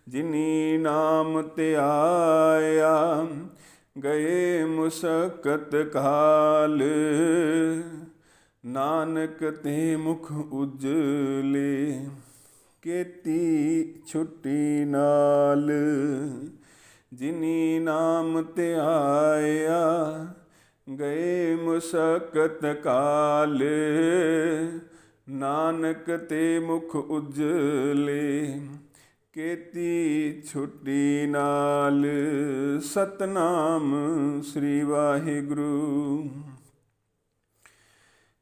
ਜਿਨੀ ਨਾਮ ਧਿਆਇਆ, ਗਏ ਮੁਸਕਤ ਕਾਲ। ਨਾਨਕ ਤੇ ਮੁਖ ਉਜਲੇ, ਕੇਤੀ ਛੁੱਟੀ ਨਾਲ। ਜਿਨੀ ਨਾਮ ਧਿਆਇਆ, ਗਏ ਮੁਸਕਤ ਕਾਲ। ਨਾਨਕ ਤੇ ਮੁਖ ਉਜਲੇ, ਕੇਤੀ ਛੁੱਟੀ ਨਾਲ। ਸਤਨਾਮ ਸ੍ਰੀ ਵਾਹਿਗੁਰੂ।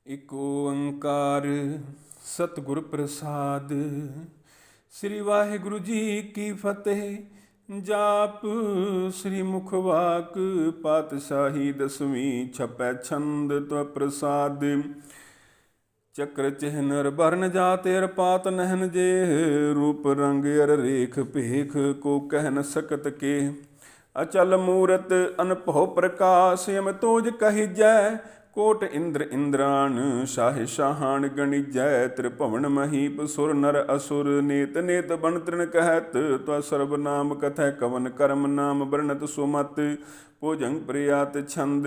ਇਕ ਓੰਕਾਰ ਸਤਿਗੁਰ ਪ੍ਰਸਾਦ। ਸ੍ਰੀ ਵਾਹਿਗੁਰੂ ਜੀ ਕੀ ਫਤਿਹ। ਜਾਪ ਸ੍ਰੀ ਮੁਖ ਵਾਕ ਪਾਤਸ਼ਾਹੀ ਦਸਵੀਂ ਛਪੈ ਛੰਦ ਤਵ ਪ੍ਰਸਾਦ। ਚੱਕਰ ਚਿਹਨ ਅਰ ਬਰਨ ਜਾਤ ਅਰ ਪਾਤ ਨਹਿਨ ਜੇ ਰੂਪ ਰੰਗ ਅਰ ਰੇਖ ਭੇਖ ਕੋ ਕਹਿ ਨ ਸਕਤ ਕੇ। ਅਚਲ ਮੂਰਤ ਅਨਭਉ ਪ੍ਰਕਾਸ਼ ਯਮ ਤੋਜ ਕਹੀਜੈ ਕੋਟ ਇੰਦਰ ਇੰਦਰਾਣ ਸ਼ਾਹ ਸ਼ਾਹਾਨ ਗਣੀਜੈ। ਤ੍ਰਿਭਵਨ ਮਹੀਪ ਸੁਰ ਨਰ ਅਸੁਰ ਨੇਤ ਨੇਤ ਬਨ ਤ੍ਰਿਣ ਕਹਿਤ ਤਵ ਸਰਬ ਨਾਮ ਕਥੈ ਕਵਨ ਕਰਮ ਨਾਮ ਬਰਨਤ ਸੁਮਤ ਭੋਜੰਗ ਪ੍ਰਿਆਤ ਛੰਦ।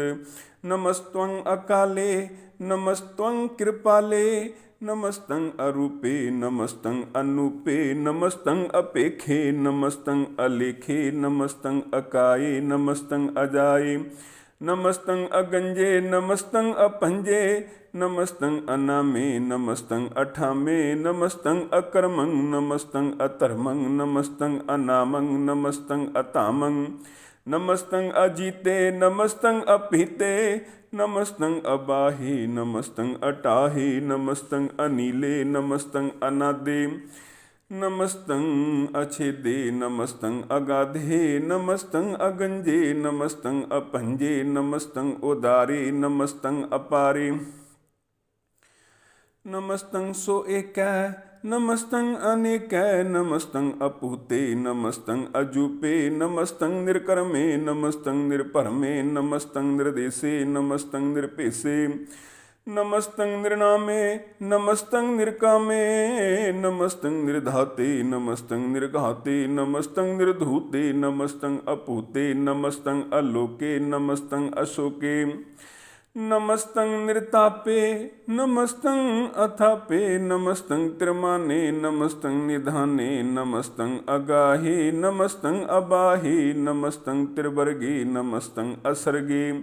ਨਮਸਤਵੰ ਅਕਾਲੇ ਨਮਸਤਵੰ ਕਿਰਪਾਲੇ ਨਮਸਤੰ ਅਰੂਪੇ ਨਮਸਤੰ ਅਨੂਪੇ ਨਮਸਤੰ ਅਪੇਖੇ ਨਮਸਤੰ ਅਲੇਖੇ ਨਮਸਤੰ ਅਕਾਏ ਨਮਸਤੰ ਅਜਾਏ ਨਮਸਤੰ ਅਗੰਜੇ ਨਮਸਤੰ ਅਪੰਜੇ ਨਮਸਤੰ ਅਨਾਮੇ ਨਮਸਤੰ ਅਠਾਮੇ ਨਮਸਤੰ ਅਕਰਮੰ ਨਮਸਤੰ ਅਧਰਮੰ ਨਮਸਤੰ ਅਨਾਮੰ ਨਮਸਤੰ ਅਧਾਮੰ ਨਮਸਤੰ ਅਜੀਤੇ ਨਮਸਤੰ ਅਪੀਤੇ ਨਮਸਤੰ ਅਬਾਹੀ ਨਮਸਤੰ ਅਟਾਹੀ ਨਮਸਤੰ ਅਨੀਲੇ ਨਮਸਤੰ ਅਨਾਦੇ ਨਮਸਤੰ ਅਛੇਦੇ ਨਮਸਤੰ ਅਗਾਧੇ ਨਮਸਤੰ ਅਗੰਜੇ ਨਮਸਤੰ ਅਪੰਜੇ ਨਮਸਤੰ ਉਦਾਰੇ ਨਮਸਤੰ ਅਪਾਰੇ ਨਮਸਤੰ ਸੋ ਏਕੈ ਨਮਸਤੰ ਅਨੇਕੈ ਨਮਸਤੰ ਅਪੂਤੇ ਨਮਸਤੰ ਅਜੂਪੇ ਨਮਸਤੰ ਨਿਰਕਰਮੇ ਨਮਸਤੰ ਨਿਰਭਰਮੇ ਨਮਸਤੰ ਨਿਰਦੇਸੇ ਨਮਸਤੰ ਨਿਰਭੇਸੇ ਨਮਸਤੰ ਨਿਰਨਾਮੇ ਨਮਸਤੰ ਨਿਰਕਾਮੇ ਨਮਸਤੰ ਨਿਰਧਾਤੇ ਨਮਸਤੰ ਨਿਰਘਾਤੇ ਨਮਸਤੰ ਨਿਰਧੂਤੇ ਨਮਸਤੰ ਅਪੂਤੇ ਨਮਸਤੰ ਅਲੋਕੇ ਨਮਸਤੰ ਅਸ਼ੋਕੇ ਨਮਸਤੰ ਨਿਰਤਾਪੇ ਨਮਸਤੰ ਅਥਾਪੇ ਨਮਸਤੰ ਤਿਰਮਾਨੇ ਨਮਸਤੰ ਨਿਧਾਨੇ ਨਮਸਤੰ ਅਗਾਹੇ ਨਮਸਤੰ ਅਬਾਹੇ ਨਮਸਤੰ ਤਿਰਵਰਗੇ ਨਮਸਤੰ ਅਸਰਗੇ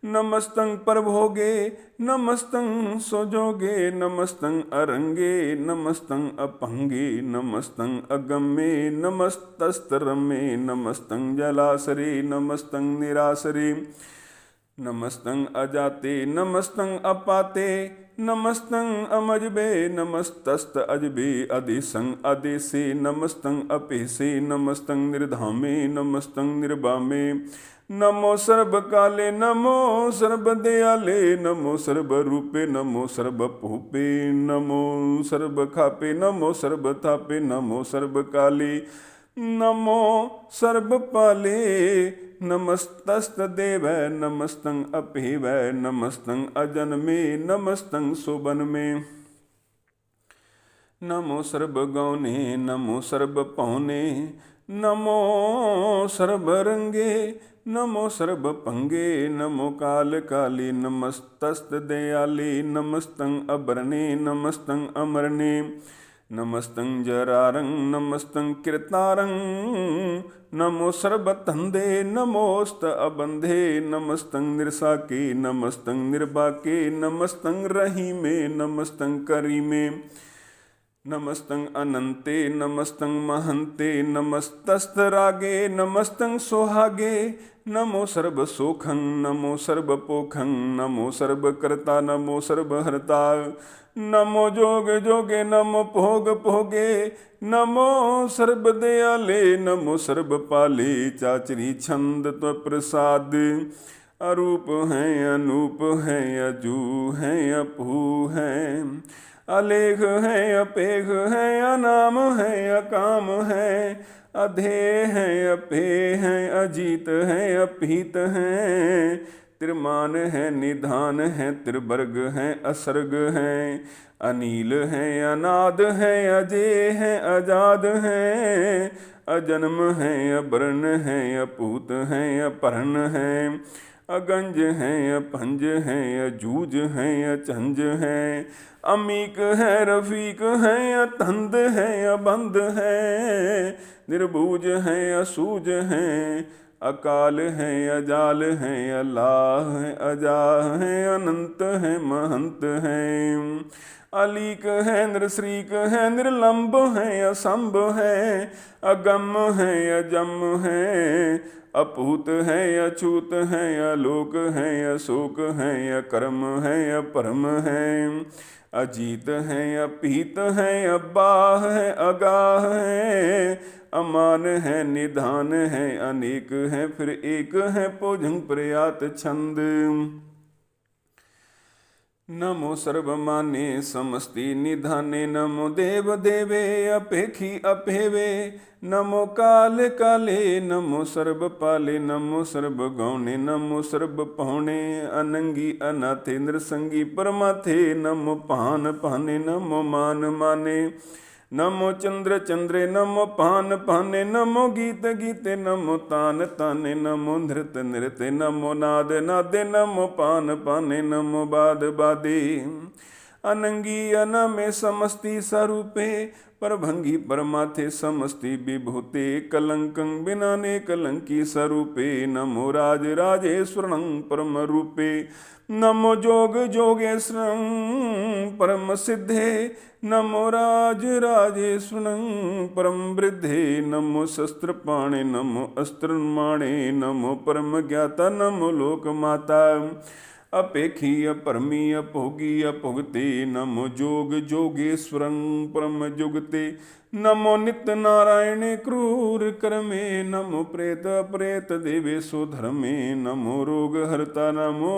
ਨਮਸਤੰ ਪਰਭੋਗੇ ਨਮਸਤੰ ਸੁਜੋਗੇ ਨਮਸਤੰ ਅਰੰਗੇ ਨਮਸਤੰ ਅਪੰਗੇ ਨਮਸਤੰ ਅਗੰਮੇ ਨਮਸਤਸਤਰਮੇ ਨਮਸਤੰ ਜਲਾਸਰੇ ਨਮਸਤੰ ਨਿਰਾਸਰੇ ਨਮਸਤੰ ਅਜਾਤੇ ਨਮਸਤੰ ਅਪਾਤੇ ਨਮਸਤੰ ਅਮਜਬੇ ਨਮਸਤਸਤ ਅਜਬੇ ਅਦੇਸੰ ਅਦੇਸੇ ਨਮਸਤੰ ਅਪੇਸੇ ਨਮਸਤੰ ਨਿਰਧਾਮੇ ਨਮਸਤੰ ਨਿਰਬਾਮੇ ਨਮੋ ਸਰਬ ਕਾਲੇ ਨਮੋ ਸਰਬ ਦਿਆਲੇ ਨਮੋ ਸਰਬ ਰੂਪੇ ਨਮੋ ਸਰਬ ਭੂਪੇ ਨਮੋ ਸਰਬ ਖਾਪੇ ਨਮੋ ਸਰਬ ਥਾਪੇ ਨਮੋ ਸਰਬ ਕਾਲੇ ਨਮੋ ਸਰਬ ਪਾਲੇ ਨਮਸਤਸਤ ਦੇਵੈ ਨਮਸਤੰ ਅਭੇਵੈ ਨਮਸਤੰ ਅਜਨਮੇ ਨਮਸਤੰ ਸੁਬਨਮੇ ਨਮੋ ਸਰਬ ਗੌਨੇ ਨਮੋ ਸਰਬ ਪੌਨੇ ਨਮੋ ਸਰਬ ਰੰਗੇ ਨਮੋ ਸਰਬ ਭੰਗੇ ਨਮੋ ਕਾਲ ਕਾਲੀ ਨਮਸਤਸਤ ਦਿਆਲੀ ਨਮਸਤੰ ਅਬਰਨੇ ਨਮਸਤੰ ਅਮਰਨੇ ਨਮਸਤੰ ਜਰਾਰੰ ਨਮਸਤੰ ਕਿਰਤਾਰੰ ਨਮੋ ਸਰਬ ਧੰਦੇ ਨਮੋਸਤ ਅਬੰਧੇ ਨਮਸਤੰ ਨਿਰਸਾਕੇ ਨਮਸਤੰ ਨਿਰਬਾਕੇ ਨਮਸਤੰ ਰਹੀਮੇ ਨਮਸਤੰ ਕਰੀਮੇ ਨਮਸਤੰ ਅਨੰਤੇ ਨਮਸਤੰ ਮਹੰਤੇ ਨਮਸਤਸਤ ਰਾਗੇ ਨਮਸਤੰ ਸੁਹਾਗੇ ਨਮੋ ਸਰਬ ਸੋਖੰ ਨਮੋ ਸਰਬ ਪੋਖੰ ਨਮੋ ਸਰਬ ਕਰਤਾ ਨਮੋ ਸਰਬ ਹਰਤਾ ਨਮੋ ਜੋਗ ਜੋਗੇ ਨਮੋ ਭੋਗ ਭੋਗੇ ਨਮੋ ਸਰਬ ਦਿਆਲੇ ਨਮੋ ਸਰਬ ਪਾਲੇ ਚਾਚਰੀ ਛੰਦ ਤਵ ਪ੍ਰਸਾਦ। ਅਰੂਪ ਹੈ ਅਨੂਪ ਹੈ ਅਜੂ ਹੈ ਅਪੂ ਹੈ ਅਲੇਖ ਹੈ ਅਪੇਖ ਹੈ ਅਨਾਮ ਹੈ ਅਕਾਮ ਹੈ ਅਧੇ ਹੈ ਅਪੇ ਹੈ ਅਜੀਤ ਹੈ ਅਪੀਤ ਹੈ ਤਿਰਮਾਨ ਹੈ ਨਿਧਾਨ ਹੈ ਤਿਰਵਰਗ ਹੈ ਅਸਰਗ ਹੈ ਅਨੀਲ ਹੈ ਅਨਾਦ ਹੈ ਅਜੇ ਹੈ ਆਜ਼ਾਦ ਹੈ ਅਜਨਮ ਹੈ ਅਬਰਨ ਹੈ ਅਪੂਤ ਹੈ ਅਪਰਨ ਹੈ ਅਗੰਜ ਹੈ ਅਪੰਜ ਹੈ ਅਜੂਜ ਹੈ ਅਚੰਜ ਹੈ ਅਮੀਕ ਹੈ ਰਫੀਕ ਹੈ ਅਤੰਦ ਹੈ ਅਬੰਦ ਹੈ ਨਿਰਬੂਜ ਹੈ ਅਸੂਜ ਹੈ ਅਕਾਲ ਹੈ ਅਜਾਲ ਹੈ ਅਲਾਹ ਹੈ ਅਜਾ ਹੈ ਅਨੰਤ ਹੈ ਮਹੰਤ ਹੈ ਅਲੀਕ ਹੈ ਨਿਰਸਰੀਕ ਹੈ ਨਿਰਲੰਭ ਹੈ ਅਸੰਭ ਹੈ ਅਗੰਮ ਹੈ ਅਜਮ ਹੈ अपूत हैं अछूत हैं, अलोक हैं अशोक हैं, अकर्म हैं अपरम हैं, अजीत हैं अपीत हैं, अब्बाह हैं अगाह हैं, अमान है निधान है, अनेक है फिर एक है, पोजंग प्रयात छंद। नमो सर्वमाने समस्ति निधाने, नमो देव देवे अपेखी अपेवे, नमो काल काले, नमो सर्व पाले, नमो सर्व गौणे, नमो सर्व पौणे, अनंगी अनाथे नृसंगी परमाथे, नमो पान पाने, नमो मान माने, नमो चंद्र चंद्रे, नमो पान पाने, नमो गीत गीते, नमो तान ताने, नमो नृत नृते, नमो नाद नादे, नमो पान पाने, नमो बाद बादे, अनंगी अनमे समस्ति स्वरूपे, परभंगी परमाथे समस्ति विभूते, कलंकं बिनाने कलंकी स्वरूपे, नमो राज राजेश्वरं परम रूपे, नमो जोग जोगेश्वरं परम सिद्धे, नमो राज राजेश्वरं परम वृद्धे, नमो शस्त्र पाणे, नमो अस्त्र माणे, नमो परम ज्ञाता, नमो लोक माता, अपेखी अपरमी अभोगी अभुगते, नमो जोग जोगेश्वरं परम जुगते, नमो नित्य नारायणे क्रूर कर्मे, नमो प्रेत प्रेत देवेशो धर्मे, नमो रोग हरता, नमो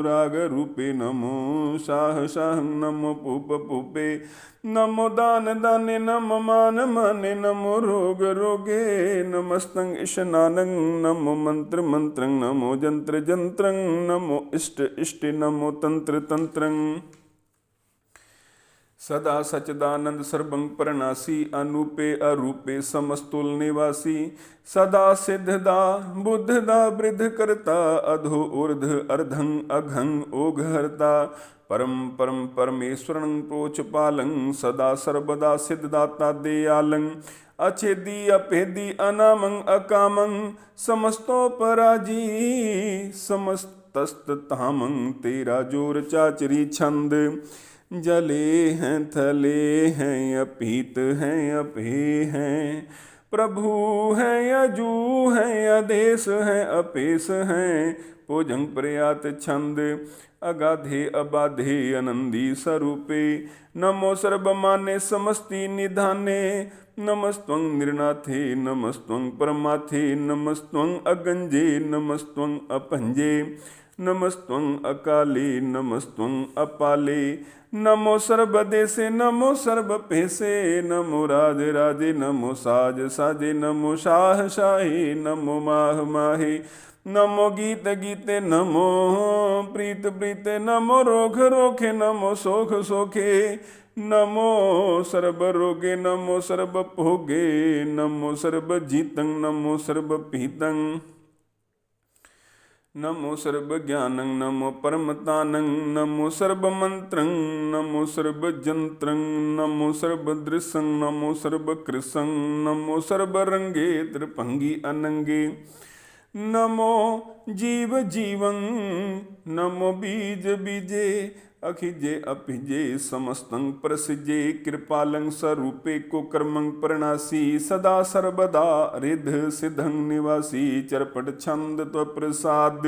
राग रूपे, नमो साह साहं, नमो पूप पूपे, नमो दान दाने, नमो मान माने, नमो रोग रोगे, नमस्तं ईशनानं, नमो मंत्र मंत्रं, नमो जंत्र जंत्रं, नमो इष्ट इष्ट, नमो तंत्र तंत्रं, सदा सच्चिदानंद सर्वं परनासी, अनूपे अरूपे समस्तुल निवासी, सदा सिद्धदा बुद्धदा वृद्ध करता, अधो ऊर्ध अर्धं अघं ओघ हरता, परम परम परमेश्वरं प्रोच पालं, सदा सर्वदा सिद्धदाता दयालं, अछेदी अपेदी अनामं अकामं, समस्तोपराजी समस्तस्ततामं, तेरा जोर चाचरी छंद, जले हैं थले हैं अपीत हैं अपे हैं, प्रभु हैं अजू हैं अदेश हैं अपेश हैं, पोजंग प्रयात छंद, अगाधे अबाधे आनंदी स्वरूपे, नमो सर्वमाने समस्ति निधाने, नमस्त्वं निर्नाथे नमस्त्वं परमाथे, नमस्त्वं अगंजे नमस्त्वं अपंजे, नमस्त्वं अकाले नमस्त्वं अपाले, नमो सर्वदेशे नमो सर्वपेशे, नमो राज राजे नमो साज साजे, नमो शाह शाही नमो माह माहे, नमो गीत गीते, नमो प्रीत प्रीते, नमो रोग रोखे, नमो सोख सोखे, नमो सर्व रोगे, नमो सर्व भोगे, नमो सर्व जीतं, नमो सर्व पीतं, नमो सर्व ज्ञानं, नमो परमतानं, नमो सर्व मंत्रं, नमो सर्व जंत्रं, नमो सर्व दृशं, नमो सर्व कृशं, नमो सर्व रंगे त्रिभंगी अनंगे, नमो जीव जीवं, नमो बीज बीजे, अखिजे अभिजे समस्तं प्रसिजे, कृपालं स्वरूपे को कर्मं प्रणासी, सदा सर्वदा रिद्ध सिद्धं निवासी, चरपट छंद त्वप्रसाद,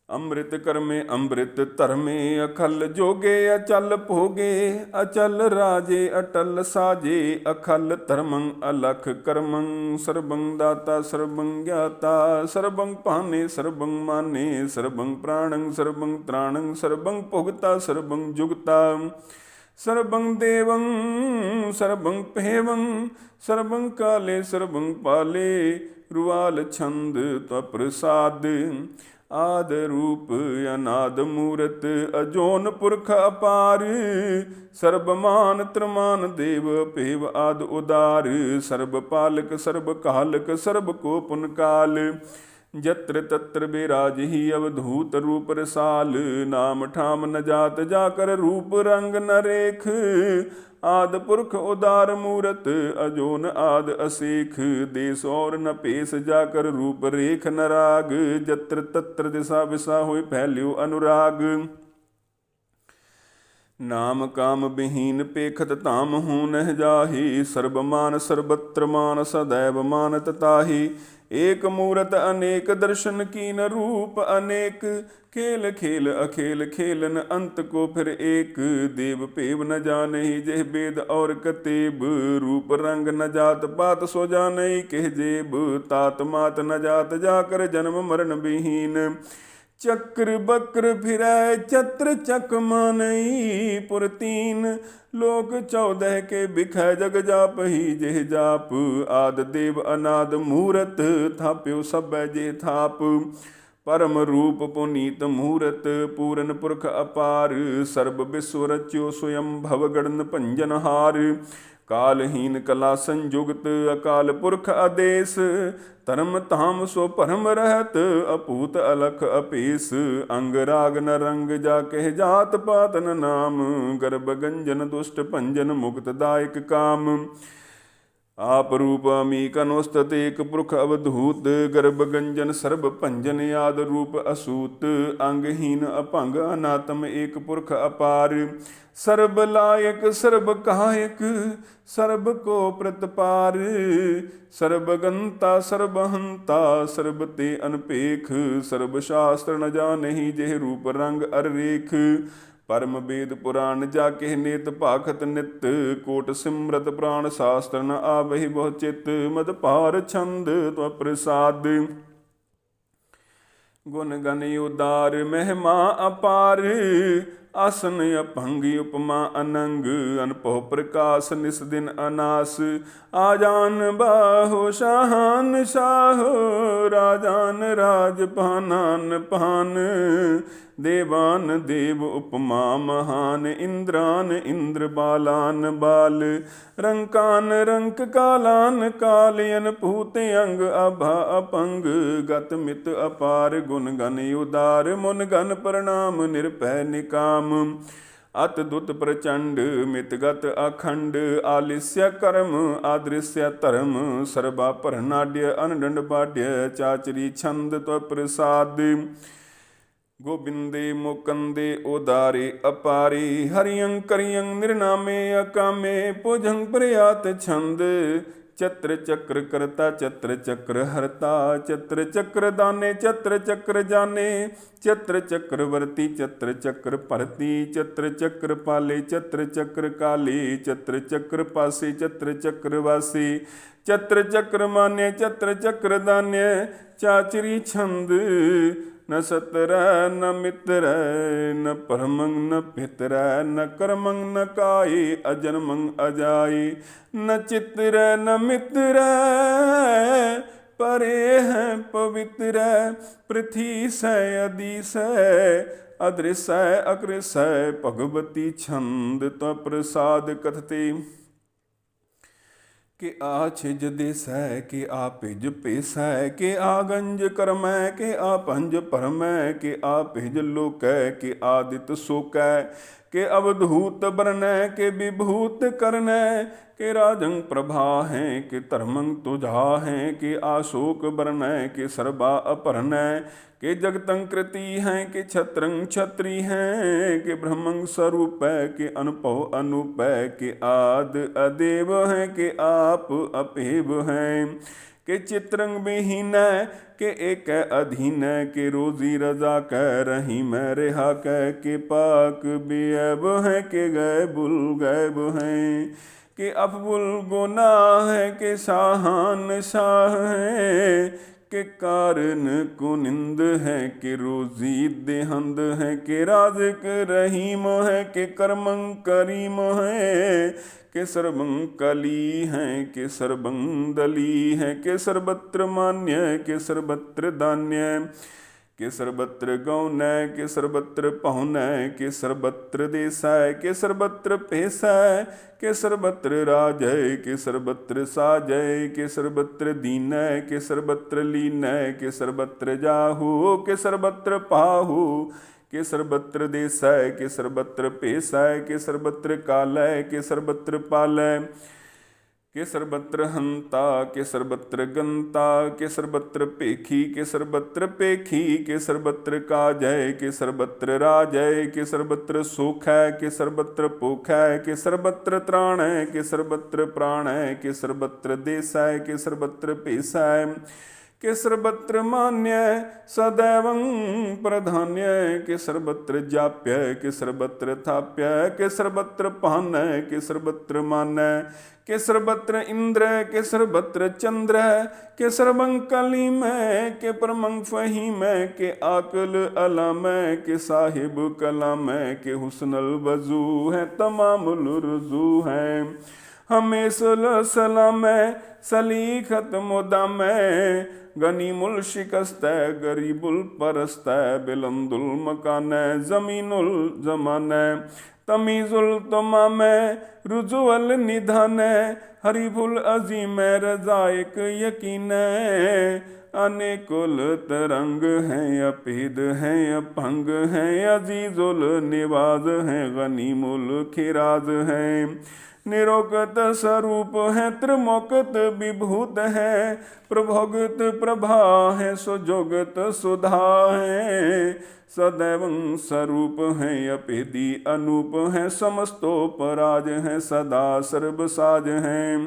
अमृत कर्मे अमृत धर्मे, अखल जोगे अचल भोगे, अचल राजे अटल साजे, अखल धर्मं अलख कर्मं, सर्वं दाता सर्वं ज्ञाता, सर्वं पाने सर्वं माने, सर्वं प्राणं सर्वं त्राणं, सर्वं भुगता सर्वं जुगता, सर्वं देवं सर्वं पेवं, सर्वं काले सर्वं पाले, रुवाल छंद त्वप्रसाद, आद रूप अनाद मूरत, अजोन पुरख अपार, सर्वमान त्रमान देव पेव आद उदार, सर्व पालक सर्व कालक सर्व को पुन काल, जत्र तत्र विराज ही अवधूत रूप रसाल, नाम ठाम न जात जाकर रूप रंग न रेख, आद पुरख उदार मूरत, अजोन आद असेख, देश और न पेश जाकर रूप रेख न राग, जत्र तत्र दिशा विशा होय फैल्यो अनुराग, नाम काम विहीन पेखत ताम हूँ नह जाहि, सर्वमान सर्वत्र मान सदैव मानत ताहि, एक मूरत अनेक दर्शन कीन रूप अनेक। खेल खेल अखेल खेलन अंत को फिर एक। देव पेव न जानहि जेह वेद और कतेब। रूप रंग न जात पात सो जानहि केह जेब। तात मात न जात जाकर जन्म मरण विहीन। चक्र बक्र फिरै छत्र चक मानई पुर तीन। लोक 14 के बिखै जग जाप ही जेह जाप। आद देव अनाद मूरत थाप्यो सबै जे थाप। परम रूप पुनीत मूरत पूरन पुरख अपार। सर्ब विश्व रच्यो स्वयं भव गणन भंजनहार। कालहीन कला संयुक्त अकाल पुरख आदेश। धर्म धाम सो परम रहत अपूत अलख अपेस। अंग राग न रंग जा कह जात पात न नाम। गर्भ गंजन दुष्ट भंजन मुक्त दायक काम। आप रूप अमीक अनुस्तत एक पुरख अवधूत। गर्भ गंजन सर्ब भंजन आद रूप असूत। अंगहीन अभंग अनातम एक पुरख अपार। सर्ब लायक सर्ब कायक सर्ब को प्रतपार। सर्बगंता सर्बहंता सर्ब ते अनपेख। सर्ब शास्त्र न जानहि जेह रूप रंग अर रेख। परम वेद पुराण जाके नेत भाखत नित। कोट सिमरत प्राण शास्त्र न आवहि बहु चित। मद पार छंद त्व प्रसाद। गुण गण उदार महिमा अपार। आसन अभंग उपमा अनंग। अनपह प्रकाश निस दिन अनास। आजान बाहो शाहान शाहो। राजान राज पानान पान। देवान देव उपमा महान। इंद्रान इंद्र बालान बाल। रंकान रंक कालान काल। अनपूत अंग अभा अपंग। गत मित अपार गुण गण उदार। मुन गण प्रणाम निरभय निकाम। अत दुत प्रचंड मितगत अखंड। आलिस्य कर्म आदृश्य धर्म। सर्वा परनाड्य अनडंड बाड्य। चाचरी छंद त्व प्रसाद। गोबिंदे मुकंदे उदारे अपारे। हरियं करियं निर्नामे अकामे। पुजं प्रयात छंद। चत्र चक्र करता चत्र चक्र हरता। चत्र चक्र दाने चत्र चक्र जाने। चत्र चक्रवर्ती चत्र चक्र परती। चत्र चक्र पाले चत्र चक्र काले। चत्र चक्र पासे चत्र चक्र वासे। चत्र चक्र मान्य चत्र चक्र दान्य। चाचरी छंद। न सतर न मित्र न परमं न पितर न कर्मं न काये। अजन्मं अजाये न चित्र न मित्र। परे है पवित्र। पृथ्वी से अदिश अदृश्य अकृष्य। भगवती छंद त्व प्रसाद कथते। के आछिज देसै के आपिज पेसै। के आगंज करमै के आपंज परमै। के आपिज लोकै के आदित सोकै। के अवधूत बरनै के विभूत करनै। के राजं प्रभा हैं के धर्मं तुझा हैं। के आशोक बरनै के सर्वा अपरनै। के जगतं कृति हैं के छत्रं छत्री हैं। के ब्रह्मं स्वरूप के अनुभव अनूप के आद अदेव हैं। के आप अपेव हैं। के चित्रंग विहीन के एक अधीन। के रोजी रजा कह रही मैं रेहा कह। के पाक बेअब हैं के गैबुल गैब हैं। के अफबुल गुनाह है के शाहान शाह हैं। के कारण कुनिंद है के रोजी देहंद है। के राजक रहीम है के कर्मं करीम है। के सर्वं कली हैं के सर्वं दली हैं। के सर्वत्र मान्य के सर्वत्र दान्य। के सर्वत्र गौनय के सर्वत्र पहुनय। के सर्वत्र देसाय के सर्वत्र पेशय। के सर्वत्र राजय के सर्वत्र साजय। के सर्वत्र दीनय के सर्वत्र लीनय। के सर्वत्र जाहु के सर्वत्र पाहु। के सर्वत्र देसाय के सर्वत्र पेशय। के सर्वत्र कालय के सर्वत्र पालय। के सर्वत्र हंता के सर्वत्र गंता। के सर्वत्र पेखी के सर्वत्र पेखी। के सर्वत्र काजय के सर्वत्र राजय। के सर्वत्र सोखय के सर्वत्र पोखय। के सर्वत्र त्राणय के सर्वत्र प्राणय। के सर्वत्र देसाय के सर्वत्र पेशाय। के सर्वत्र मान्य सदैवं प्रधान्य, के सर्वत्र जाप्य, के सर्वत्र थाप्य, के सर्वत्र पान्य, के सर्वत्र मान्य, के सर्वत्र इंद्र, के सर्वत्र चंद्र, के सर्वं कलीम, के परमं फहीम, के आकल अलाम, के साहिब कलाम, के हुस्नल वजू है, तमामुल रुजू है। हमेशुल सलाम सलीखत मुदाम, गनीमुल शिकस्त गरीबुल परस्त, बिलंदुल मकान जमीनुल जमान, तमीजुल तमाम रुजुअल निधान, हरीफुल अजीम रजाइक यकीन, अनेकुल तरंग हैं, अपीद हैं, अपंग हैं, अजीजुल निवाज हैं, गनीमुल खिराज हैं, निरोगत स्वरूप है, त्रिमोकत विभूत है, प्रभोगत प्रभा है, सुजोगत सुधा है, सदैवं स्वरूप है, अपेदी अनूप है, समस्तोपराज है, सदा सर्वसाज है,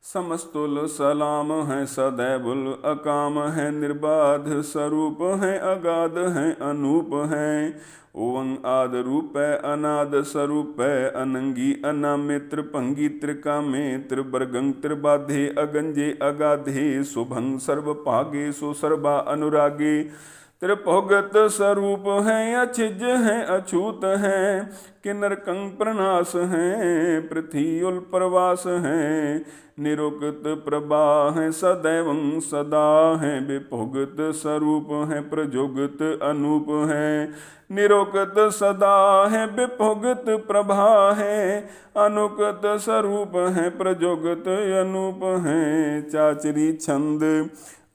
समस्तुल सलाम है, सदैवुल अकाम है, निर्बाध स्वरूप है, अगाध है, अनूप है, ओवं आद रूप है, अनाद स्वरूप है, अनंगी अनामित्र भंगी त्रिकामे, त्रिवर्गं त्रिबाधे, अगंजे अगाधे, शुभं सर्वभागे, सुसर्वा अनुरागे, त्रिभोगत स्वरूप हैं, अछिज हैं, अछूत हैं, किन्नरकं प्रनाश हैं, पृथ्वी उल प्रवास हैं, निरोगत प्रभा हैं, सदैवं सदा हैं, विभोगत स्वरूप हैं, प्रजोगत अनूप हैं, निरोगत सदा हैं, विभोगत प्रभा हैं, अनुगत स्वरूप हैं, प्रजोगत अनूप हैं, चाचरी छंद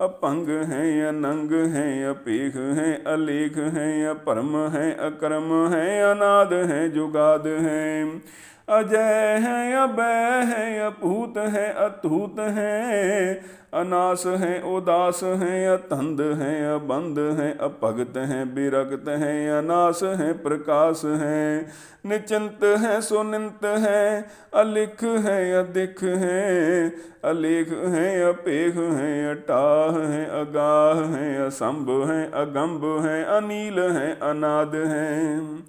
अपंग हैं, अनंग हैं, अपेख हैं, अलेख हैं, अपरम हैं, अकर्म हैं, अनाद हैं, जुगाद हैं, अजय हैं, अभय हैं, अपूत हैं, अतूत हैं, अनास हैं, उदास हैं, अतंद हैं, अबंध हैं, अपगत हैं, विरगत हैं, अनास हैं, प्रकाश हैं, निचिंत हैं, सुनिंत हैं, अलिख हैं, अधिक हैं, अलेख हैं, अपेख हैं, अटाह हैं, अगाह हैं, असंभ हैं, अगंभ हैं, अनील हैं, अनाद हैं,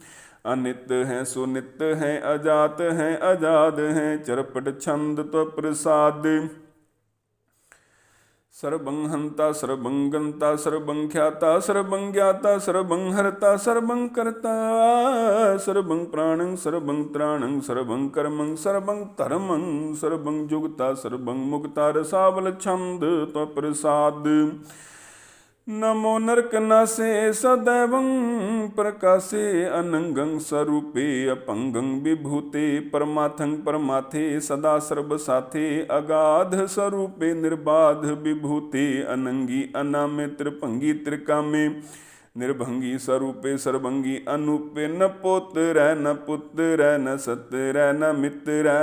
अनित हैं, सुनित हैं, अजात हैं, अजाद हैं, चरपट छंद त्वप्रसाद, सर्वं हंता सर्वं गंता सर्वं ख्याता सर्वं ज्ञाता सर्वं हरता सर्वं कर्ता, सर्वं प्राणं सर्वं त्राणं सर्वं कर्मं सर्वं धर्मं सर्वं जुगता सर्वं मुक्ता, रसावल छंद त्वप्रसाद, नमो नरकनासे सदैवं प्रकाशे, अनंगं स्वरूपे अपंगं विभूते, परमाथं परमाथे सदा सर्वसाथे, अगाध स्वरूपे निर्बाध विभूते, अनंगी अनामे त्रिभंगी त्रिकामे, निर्भंगी स्वरूपे सर्वंगी अनूपे, न पोत्र न पुत्र न सत्र न मित्र,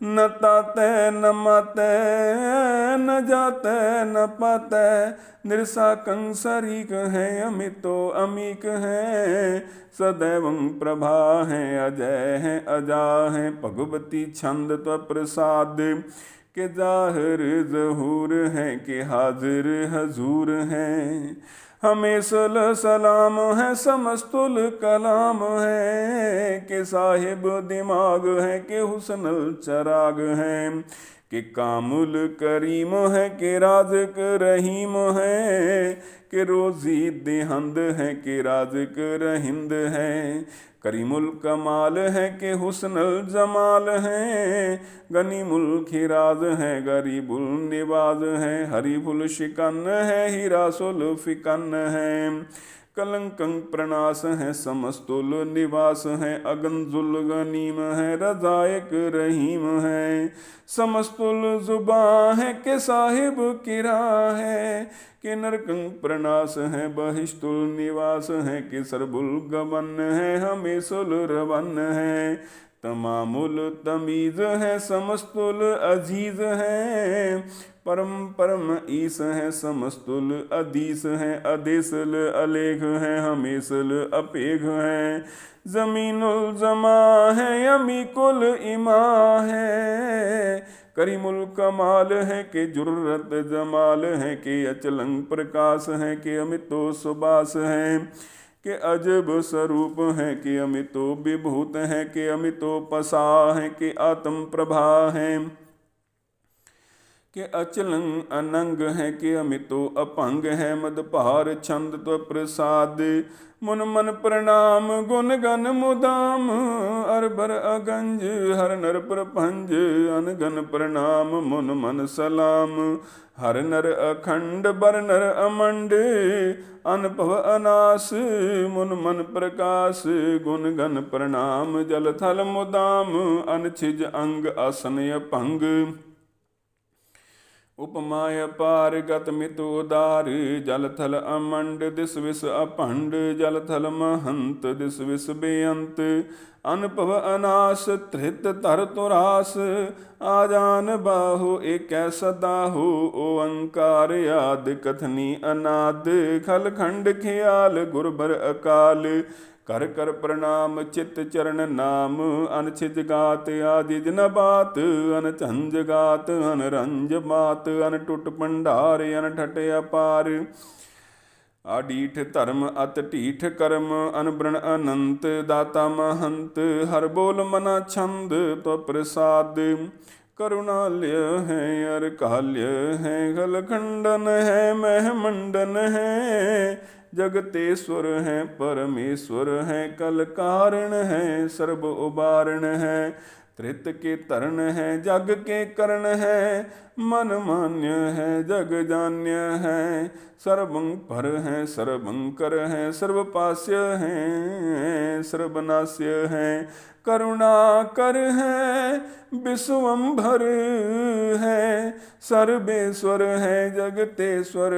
न ताते न माते न जाते न पाते, निरसाकं शरीक हैं, अमितो अमीक हैं, सदैवं प्रभा हैं, अजय हैं, अजा हैं, भगवती छंद त्वप्रसाद, के जाहिर ज़हूर हैं, के हाजिर हजूर हैं, हमेशुल सलाम है, समस्तुल कलाम है, के साहिब दिमाग है, के हुस्नल चराग हैं, के कामुल करीम है, के राज़िक रहीम है, के रोज़ी देहंद है, के राज़िक रहिंद है, करीमुल कमाल है, के हुस्नल जमाल है, गनीमुल खिराज है, गरीबुल निवाज है, हरीफुल शिकन है, हीरासुल फिकन है, कलंकं प्रणास है, समस्तुल निवास है, अगंजुल गनीम है, रजायक रहीम है, समस्तुल जुबा है, के साहिब किरा है, के नरकं प्रणास है, बहिष्तुल निवास है, के सरबुल गवन है, हमेशुल रवन है, तमामुल तमीज है, समस्तुल अजीज है, परम परम ईस है, समस्तुल अदीस है, अदेसल अलेख है, हमेशल अपेघ है, जमीनुल जमा है, यमीकुल इमा है, करीमुल कमाल है के जुर्रत जमाल है के अचलंग प्रकाश है के अमितो सुबास है के अजब स्वरूप है के अमितो विभूत है के अमितो पसा है के आत्म प्रभा है के अचलंग अनंग है के अमितो अपंग है मदपार छंद त्व प्रसाद मुन मन प्रणाम गुण गन मुदाम अरबर अगंज हर नर प्रपंज अनगन प्रणाम मुन मन सलाम हर नर अखंड बर नर अमंड अनपव अनास मुन मन प्रकाश गुण गन प्रणाम जल थल मुदाम अनछिज अंग आसन अपंग उपमाय पार गत मित उदार जल थल अमंड दिस विस अपंड जल थल महंत दिस विस बेअंत अनपव अनास त्रित तर तुरास आजान बाहु एक सदाहु ओंकार याद कथनी अनाद खल खंड ख्याल गुरबर अकाल कर कर प्रणाम चित चरण नाम अनछिज गात आदिज न बात अनचंज गात अनरंज बात अनटुट भंडार अनठट अपार आडीठ धर्म अत ढीठ कर्म अनब्रण अनंत दाता महंत हर बोल मना छंद तो प्रसाद करुणालय है अर काल्य है गल खंडन है महमंडन है जगतेश्वर है परमेश्वर है कल कारण है सर्व उबारण है त्रित के तरण है जग के करण है मन मान्य है जग जान्य है सर्वं पर है सर्वंकर है सर्वपास्य है सर्वनाश्य है करुणा कर है विश्वम्भर है सर्वेश्वर है जगतेश्वर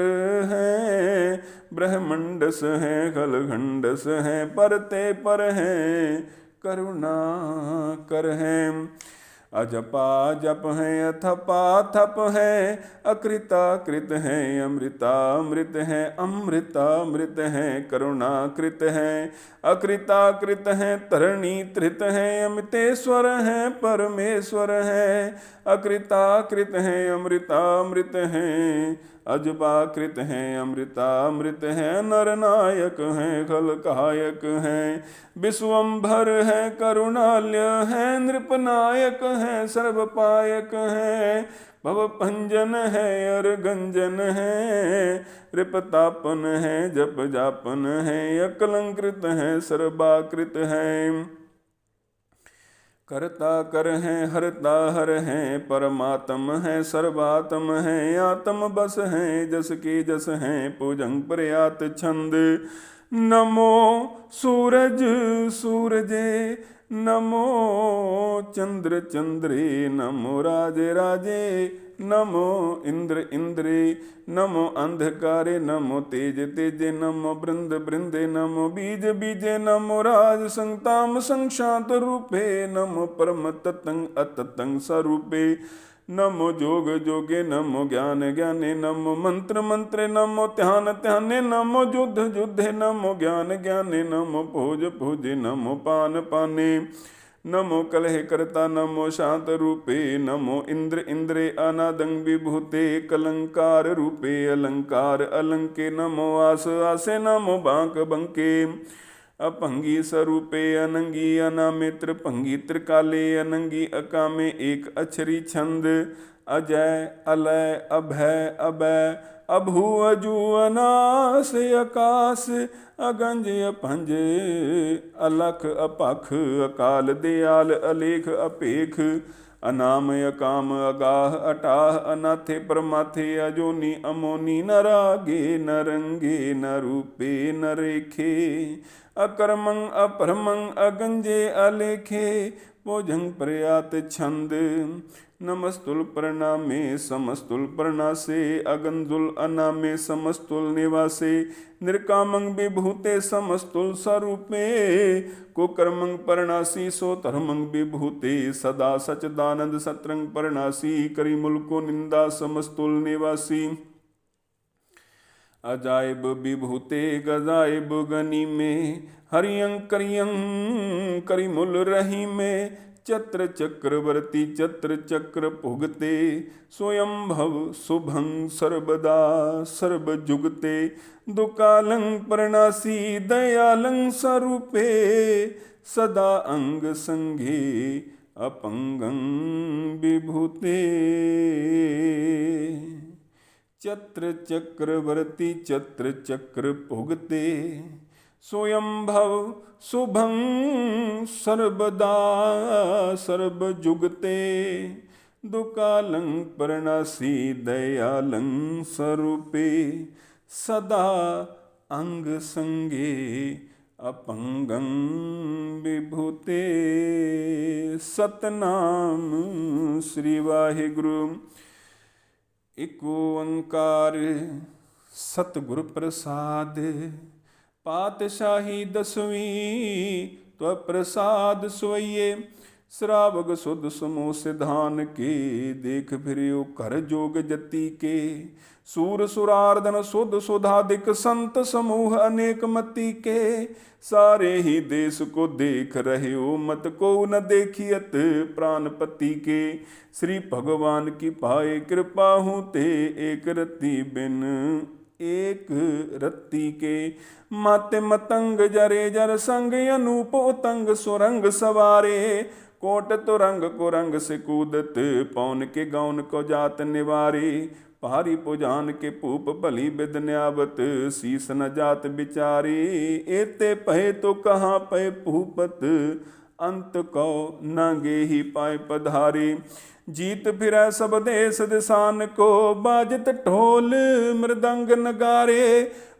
है ब्रह्मंडस है खलखंडस है परते पर है करुणा कर है अजपा जप है अथपा थप है अकृता कृत है अमृता अमृत है अमृता अमृत है करुणा कृत है अकृता कृत है तरणी त्रित है अमितेश्वर है परमेश्वर है अकृता कृत है अमृता अमृत है अजबा कृत है अमृता अमृत है नरनायक है खलकायक है विश्वम्भर है करुणाल्य है नृपनायक है सर्वपायक है भवभंजन है अर गंजन है रिपतापन है जप जापन है अकलंकृत है सर्वाकृत है करता कर है हरता हर है परमात्म है सर्वात्म है आत्म बस है जस के जस है पूजंग प्रयात छंद नमो सूरज सूरजे नमो चंद्र चंद्रे नमो राजे राजे नमो इंद्र इंद्रे नमो अंधकारे नमो तेज तेजे नमो बृंद बृंदे नमो बीज बीजे नमो राज संताम संशांत रूपे नमो परम ततंग अततंग स्वरूपे नमो जोग जोगे नमो ज्ञान ज्ञाने नमो मंत्र मंत्रे नमो ध्यान ध्याने नमो युद्ध युद्धे नमो ज्ञान ज्ञाने नमो भोज भोजे नमो पान पाने नमो कलह करता नमो शांत रूपे नमो इंद्र इंद्रे अनादंग विभूते कलंकार रूपे अलंकार अलंके नमो आस आसे नमो बांक बंके अपंगी स्वरूपे अनंगी अनामित्र भंगी त्रिकाले अनंगी अकामे एक अक्षरी छंद अजय अलय अभय अभय अभू अजू अनास आकाश अगंज अपंज अलख अपख अकाल दयाल अलेख अपेख अनाम अकाम अगाह अटाह अनाथे परमाथे अजोनी अमोनी न रागे न रंगे न रूपे न रेखे अकर्मं अपरमं अगंजे अलेखे भोजंग प्रयात छंद नमस्तुल प्रणामे समस्तुल प्रणासे अगंजुल अनामे समस्तुल निवासे निर्कामंग विभूते समस्तुल स्वरूपे कुकर्मंग परणासी सो धर्मंग विभूते सदा सचदानंद सत्रंग परणासी करीमुल को निंदा समस्तुल निवासी अजायब विभूते गजायब गनी में हरियं करियं करिमुल रही में चत्र चक्रवर्ती चत्र चक्र भुगते स्वयंभव शुभं सर्वदा सर्वजुगते दुकालं प्रणासी दयालं स्वरूपे सदा अंग संगे अपंगं विभूते। चत्र चक्रवर्ती चत्र चक्र भुगते स्वयंभव शुभं सर्वदा सर्वजुगते दुकालं प्रणासी दयालं स्वरूपे सदा अंग संगे अपंगं विभूते। सतनाम श्री वाहिगुरु। इक ओंकार सतगुर प्रसाद पातशाही दसवीं त्व प्रसाद सोइए श्रावग सुध समूह सिधान के देख फिरियो कर जोग जति के सूर सुरार्दन सुध सुधादिक संत समूह अनेक मति के सारे ही देश को देख रहे हो मत को न देखियत प्राणपति के श्री भगवान की पाए कृपा हूँ ते एक रति बिन एक रत्ती के माते मतंग जरे जर संग अनूप उतंग सुरंग सवारे कोट तुरंग कुरंग से कूदत पौन के गौन को जात निवारे भारी पुजान के पूप भली बिद न्यावत शीस न जात बिचारी एते पहे तो कहाँ पे भूपत अंत को नागे ही पाए पधारी जीत फिरै सब देश दिसान को बाजत ढोल मृदंग नगारे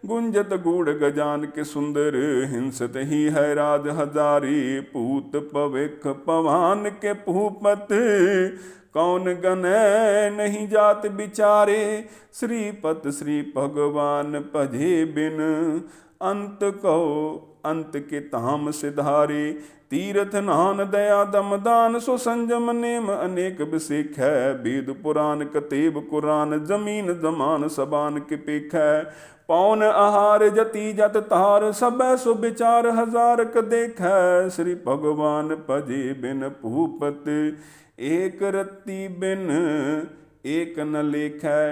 गुंजत गूढ़ गजान के सुंदर हिंसत ही है राज हजारी पूत पविख पवान के भूपत कौन गने नहीं जात बिचारे श्रीपत श्री भगवान भजे बिन अंत को अंत के ताम सिधारे तीर्थ नान दया दमदान सो संजम नेम अनेक बिसेख है वेद पुराण कतेब कुरान जमीन जमान सबान के पेख है पौन आहार जति जत तार सब सो विचार हजार क देख है श्री भगवान भजे बिन भूपत एक रत्ती बिन एक न लेख है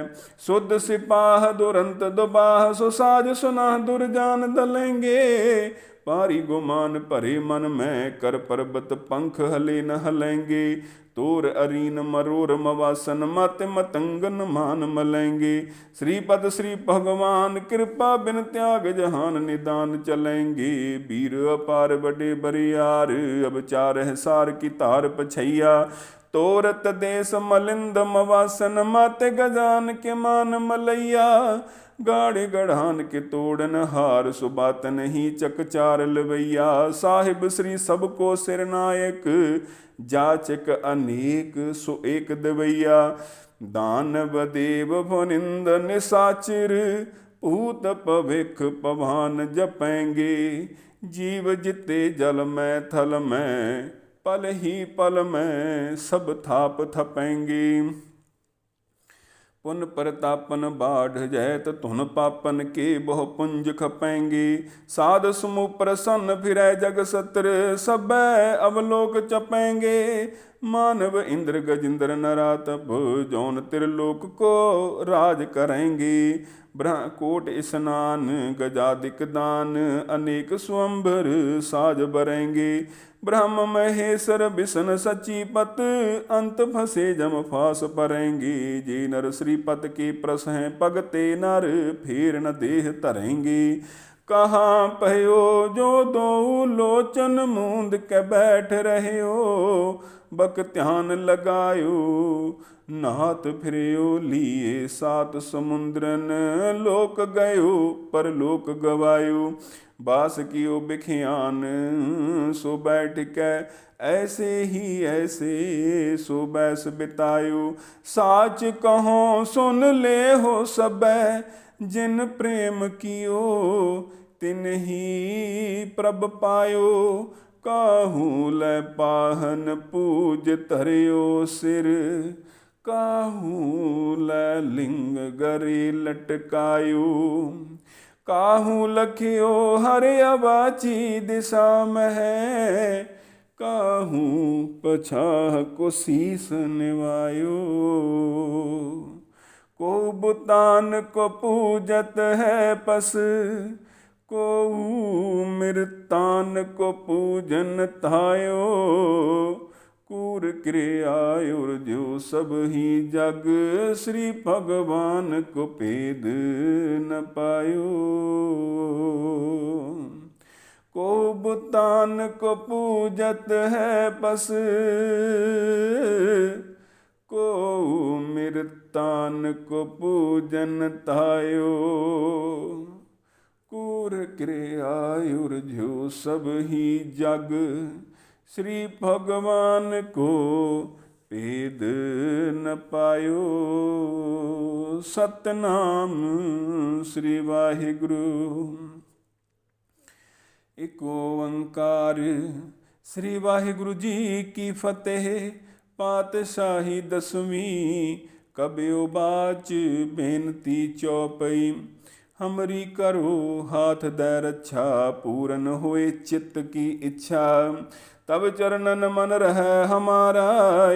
शुद्ध सिपाह दुरंत दुबाह सो साज सुना दुर्जान दलेंगे पारी गुमान भरे मन में कर पर्वत पंख हले न हलेंगे तोर अरीन मरोर मवासन मत मतंगन मान मलेंगे श्रीपद श्री भगवान कृपा बिन त्याग जहान निदान चलेंगे वीर अपार बड़े बरियार अब चार है सार की तार पछैया तोरत देश मलिंद मवासन माते गजान के मान मलैया गाड़े गढ़ान के तोड़न हार सुबात नहीं चकचार लवैया साहिब श्री सबको सिरनायक जाचक अनेक सो एक दवैया दानव देव भनिंद निसाचिर भूत पविख पवान जपेंगे जीव जिते जल में थल में पल ही पल में सब थाप थपेंगे पुन प्रतापन बाढ़ जैत धुन पापन के बहु पुंज खपेंगे साध सुमु प्रसन्न फिरै जग सत्र सब अवलोक चपेंगे मानव इंद्र गजेंद्र नरातप जौन त्रिलोक को राज करेंगे कोट स्नान गजादिक दान अनेक स्वंबर साज बरेंगे ब्रह्म महेश्वर विष्णु सचीपत अंत फंसे जम फास परेंगे जे नर श्रीपत के प्रस हैं पगते नर फेर न देह तरेंगे कहाँ पहो जो दो लोचन मूंद के बैठ रहे हो बक ध्यान लगायो नाथ फिरयो लिए सात समुद्रन लोक गयो पर लोक गवायो बास कियो बिखियान सो बैठ के ऐसे ही ऐसे सो बैस बितायो साच कहो सुन ले हो सब जिन प्रेम कियो तिन ही प्रभ पायो काहू लै पाहन पूज धरियो सिर काहू लै लिंग गरे लटकायो काहू लखियो हरे अबाची दिशा में है काहू पछाह को शीस निवायो। को बुतान को पूजत है पस, को मृतान को पूजन थायो। कूर क्रियायुर जो सब ही जग, श्री भगवान को भेद न पायो। को बुतान को पूजत है पस, को मृतान को पूजन तायो। कूर क्रियायुर जो सब ही जग, श्री भगवान को भेद न पायो। सतनाम श्री वाहिगुरु। एक ओंकार। श्री वाहिगुरु जी की फतेह। पातशाही दसवीं। कबियो बाच बेनती चौपई। हमरी करो हाथ दै रक्षा, पूरन होए चित्त की इच्छा। तब चरणन मन रह हमारा,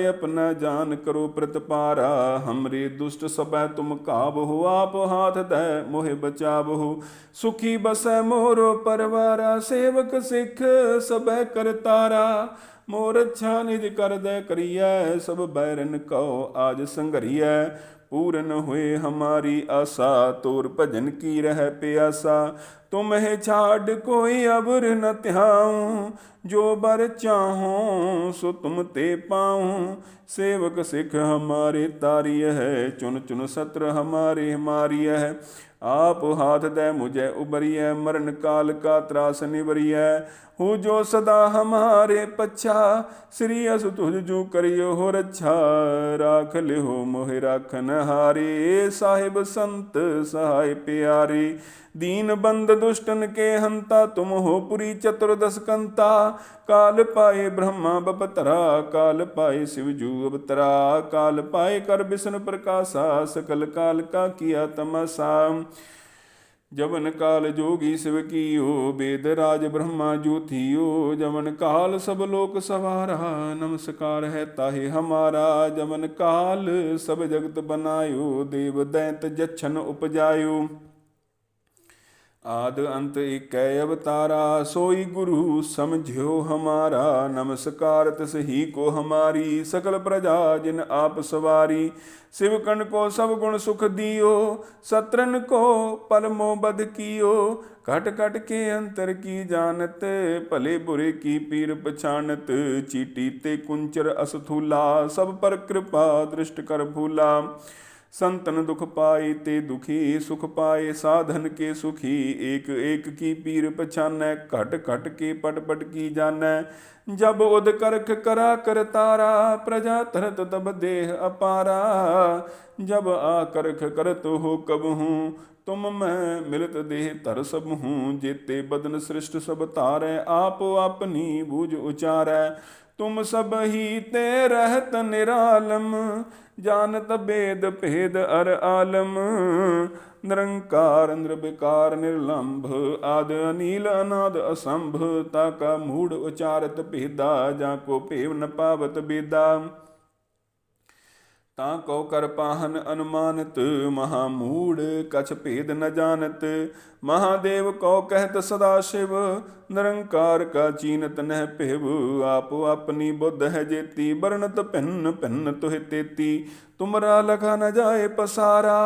अपना जान करो प्रतिपारा। हमरे दुष्ट सबै तुम काबहो, आप हाथ दै मोहे बचाबहो। सुखी बसै मोरो परवारा, सेवक सिख सबै करतारा। मोर अच्छा निज कर दे करियै, सब बैरन कहो आज संघरियै। पूरन हुए हमारी आशा, तोर भजन की रह प्यासा। तुम है छाड़ कोई अबर न त्याऊं, जो बर चाहों सो तुम ते पाऊं। सेवक सिख हमारे तारिय है, चुन चुन सत्र हमारे मारिय है। आप हाथ दे मुझे उबरिय, मरण काल का त्रास निवरिय। हो जो सदा हमारे पच्छा, श्री अस तुझ जू करियो हो रक्षा। राख लिहो मोहि राखन हारे, साहिब संत सहाय प्यारे। दीन बंद दुष्टन के हंता, तुम हो पुरी चतुर्दश कंता। काल पाए ब्रह्मा बपतरा, काल पाए शिवजू अवतरा। काल पाए कर विष्णु प्रकाशा, सकल काल का किया तमाशा। जवन काल जोगी शिव कियो, वेद राज ब्रह्मा ज्योतियो। जवन काल सब लोक सवारा, नमस्कार है ताहे हमारा। जवन काल सब जगत बनायो, देव दैत जच्छन उपजायो। आद अंत एक अवतारा, सोई गुरु समझो हमारा। नमस्कार तिस ही को हमारी, सकल प्रजा जिन आप सवारी। शिवकण को सब गुण सुख दियो, शत्रन को पलमो बध कियो। घट घट के अंतर की जानत, भले बुरे की पीर पछानत। चीटी ते कुंचर असथूला, सब पर कृपा दृष्ट कर भूला। संतन दुख पाए ते दुखी, सुख पाए साधन के सुखी। एक एक की पीर पछानै, घट घट के पट पट की जानै। जब उद करख करा कर तारा, प्रजा तरत तब देह अपारा। जब आ करख करत हो कब हूँ, तुम मैं मिलत देह तर सब हूँ। जेते बदन सृष्ट सब तारै, आप अपनी बूझ उचारै। तुम सब ही ते रहत निरालम, जानत भेद भेद अर आलम। निरंकार निर्विकार निर्लंभ, आद अनील अनाद असंभ। ताका मूढ़ उचारत भेदा, जाको पेव न पावत बेदा। ताको कर पाहन अनुमानत, महामूढ़ कछ भेद न जानत। महादेव को कहत सदा शिव, निरंकार का चीनत नह पेव। आप अपनी बुद्ध है जेती, बरनत भिन्न भिन्न तुह तेती। तुमरा लखा न जाए पसारा,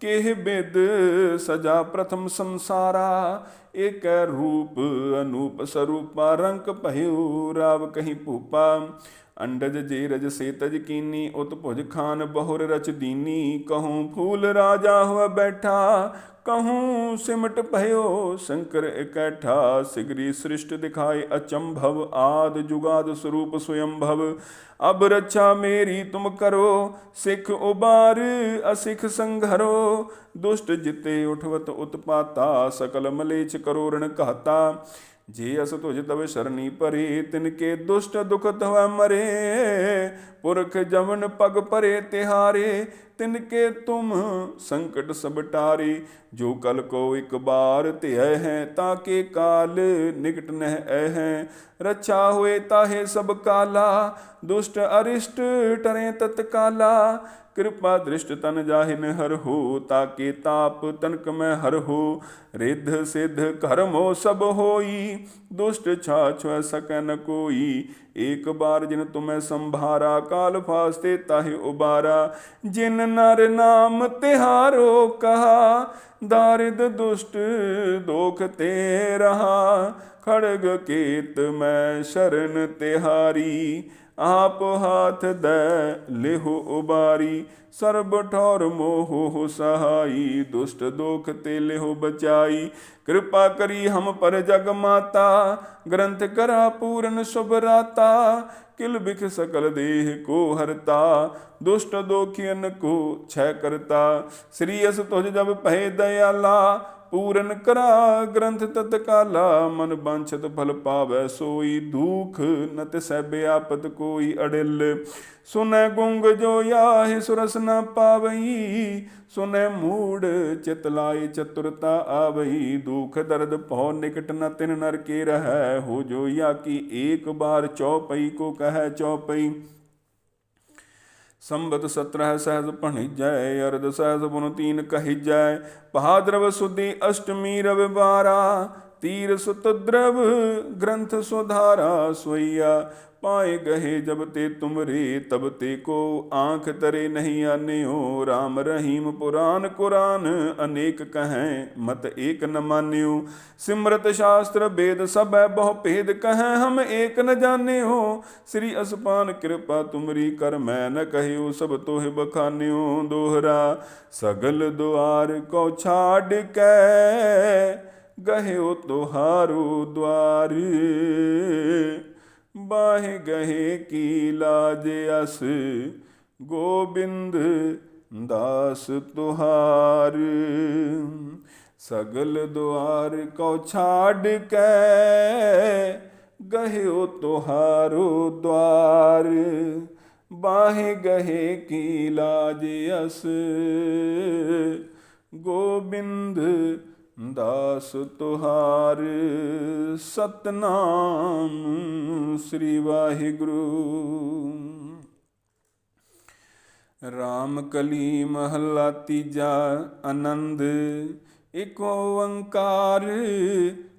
केह बिद सजा प्रथम संसारा। एक रूप अनूप स्वरूपा, रंक पहियो राव कहीं भूपा। अंडज जे रज से तज कीनी, उत्भुज खान बहुर रच दीनी। कहूँ फूल राजा हुआ बैठा, कहूँ सिमट भयो शंकर इकट्ठा। सिगरी सृष्ट दिखाए अचंभव, आद जुगाद स्वरूप स्वयंभव। अब रक्षा मेरी तुम करो, सिख उबार असिख संघरो। दुष्ट जिते उठवत उत्पाता, सकल मलेच्छ करो ऋण कहता। जे अस तुझ तब शरणी परे, तिनके दुष्ट दुख तव मरे। पुरख जमन पग परे तिहारे, तिनके तुम संकट सब टारे। जो कल को एक बार त्यय है, ताके काल निकट नह है। रक्षा हुए ताहे सब काला, दुष्ट अरिष्ट टरे तत्काला। कृपा दृष्ट तन जाहिन हर हो, ताके ताप तनक में हर हो। रिद्ध सिद्ध कर्मो सब होई, दुष्ट छाछ सकै न कोई। एक बार जिन तुम्हें संभारा, काल फास्ते ताहि उबारा। जिन नर नाम तिहारो कहा, दारिद दुष्ट दोख ते रहा। खड़ग केत मैं शरण तिहारी, आप हाथ दे लेहो उबारी। सर्ब ठौर मोह सहाई, दुष्ट दोख ते लेहो बचाई। कृपा करी हम पर जग माता, ग्रंथ करा पूरन शुभ राता। किल बिख सकल देह को हरता, दुष्ट दोखियन को क्षय करता। श्री अस तुझ जब पहे दयाला, पूरन करा ग्रंथ तत्काला। मन वांछत फल पावै सोई, दुख न तिसै व्यापत कोई अडिल। सुनै गुंग जो याहि सुरस न पावई, सुनै मूढ़ चित लाई चतुरता आवई। दुख दर्द भौ निकट न तिन नर के रहै, हो जो या की एक बार चौपई को कहै चौपई। संबत 17 सहज भणिजय, अर्ध सहज पुन 3 कहिजय। भाद्रव सुदी अष्टमी रविवारा, तीर सुत द्रव ग्रंथ सुधारा। सोइया पाए गहे जब ते तुमरे, तब ते को आँख तरे नहीं आने हो। राम रहीम पुराण कुरान, अनेक कहें मत एक न मान्यो। सिमरत शास्त्र वेद सब बहु भेद, कहें हम एक न जाने हो। श्री असपान कृपा तुमरी कर मैं न कहियो, सब तोहि बखान्यो। दोहरा सगल द्वार को छाड़ कै, गहे तोहारो द्वार। बाहे गहे की लाज अस, गोबिंद दास तुहार। सगल द्वार को छाड़ कै, गहे तुहारो द्वार। बाहे गहे की लाज अस, गोबिंद दास तुहार। सतनाम श्री वाहिगुरु। राम कली महला तीजा, आनंद एक ओंकार।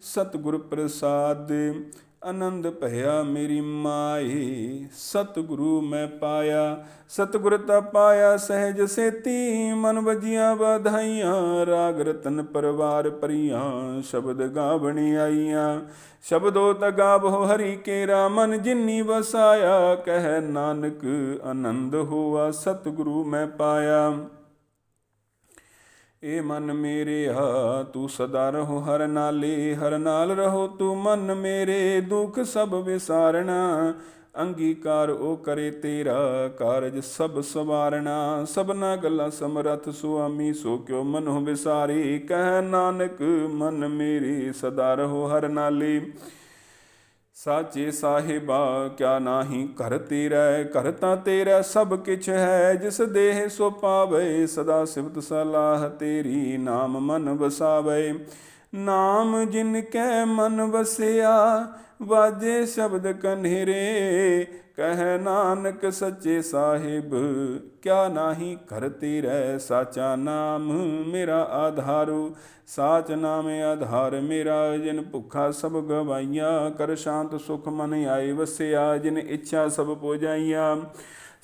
सतगुर प्रसाद आनंद भया मेरी माए, सतगुरु मैं पाया। सतगुर ता पाया सहज सेती, मन बजिया बधाइयाँ। राग रतन परवार परियाँ, शब्द गावणी आईयाँ। शब्दो त गावो हरि केरा, मन जिन्नी बसाया। कह नानक आनंद हुआ, सतगुरु मैं पाया। ए मन मेरे हा तू सदा रहो हर नाले, हर नाल रहो तू मन मेरे। दुख सब विसारना, अंगीकार ओ करे तेरा। कारज सब सवारना, सबना गल्ला समरथ सुआमी। सो क्यों मनो विसारे, कह नानक मन मेरे सदा रहो हर नाले। साचे साहिबा क्या नाही घर तेरा, घर तां तेरा सब किछ है। जिस देह सो पावे, सदा सिफत सलाह तेरी। नाम मन वसावे, नाम जिनकै मन वसिया। वाजे शब्द कन्हेरे, कह नानक सच्चे साहिब क्या नाही घर तेरा। साचा नाम मेरा आधारो, साच नाम आधार मेरा। जिन भुखा सब गवाइया, कर शांत सुख मन आए वसिया। जिन इच्छा सब पुजाइया,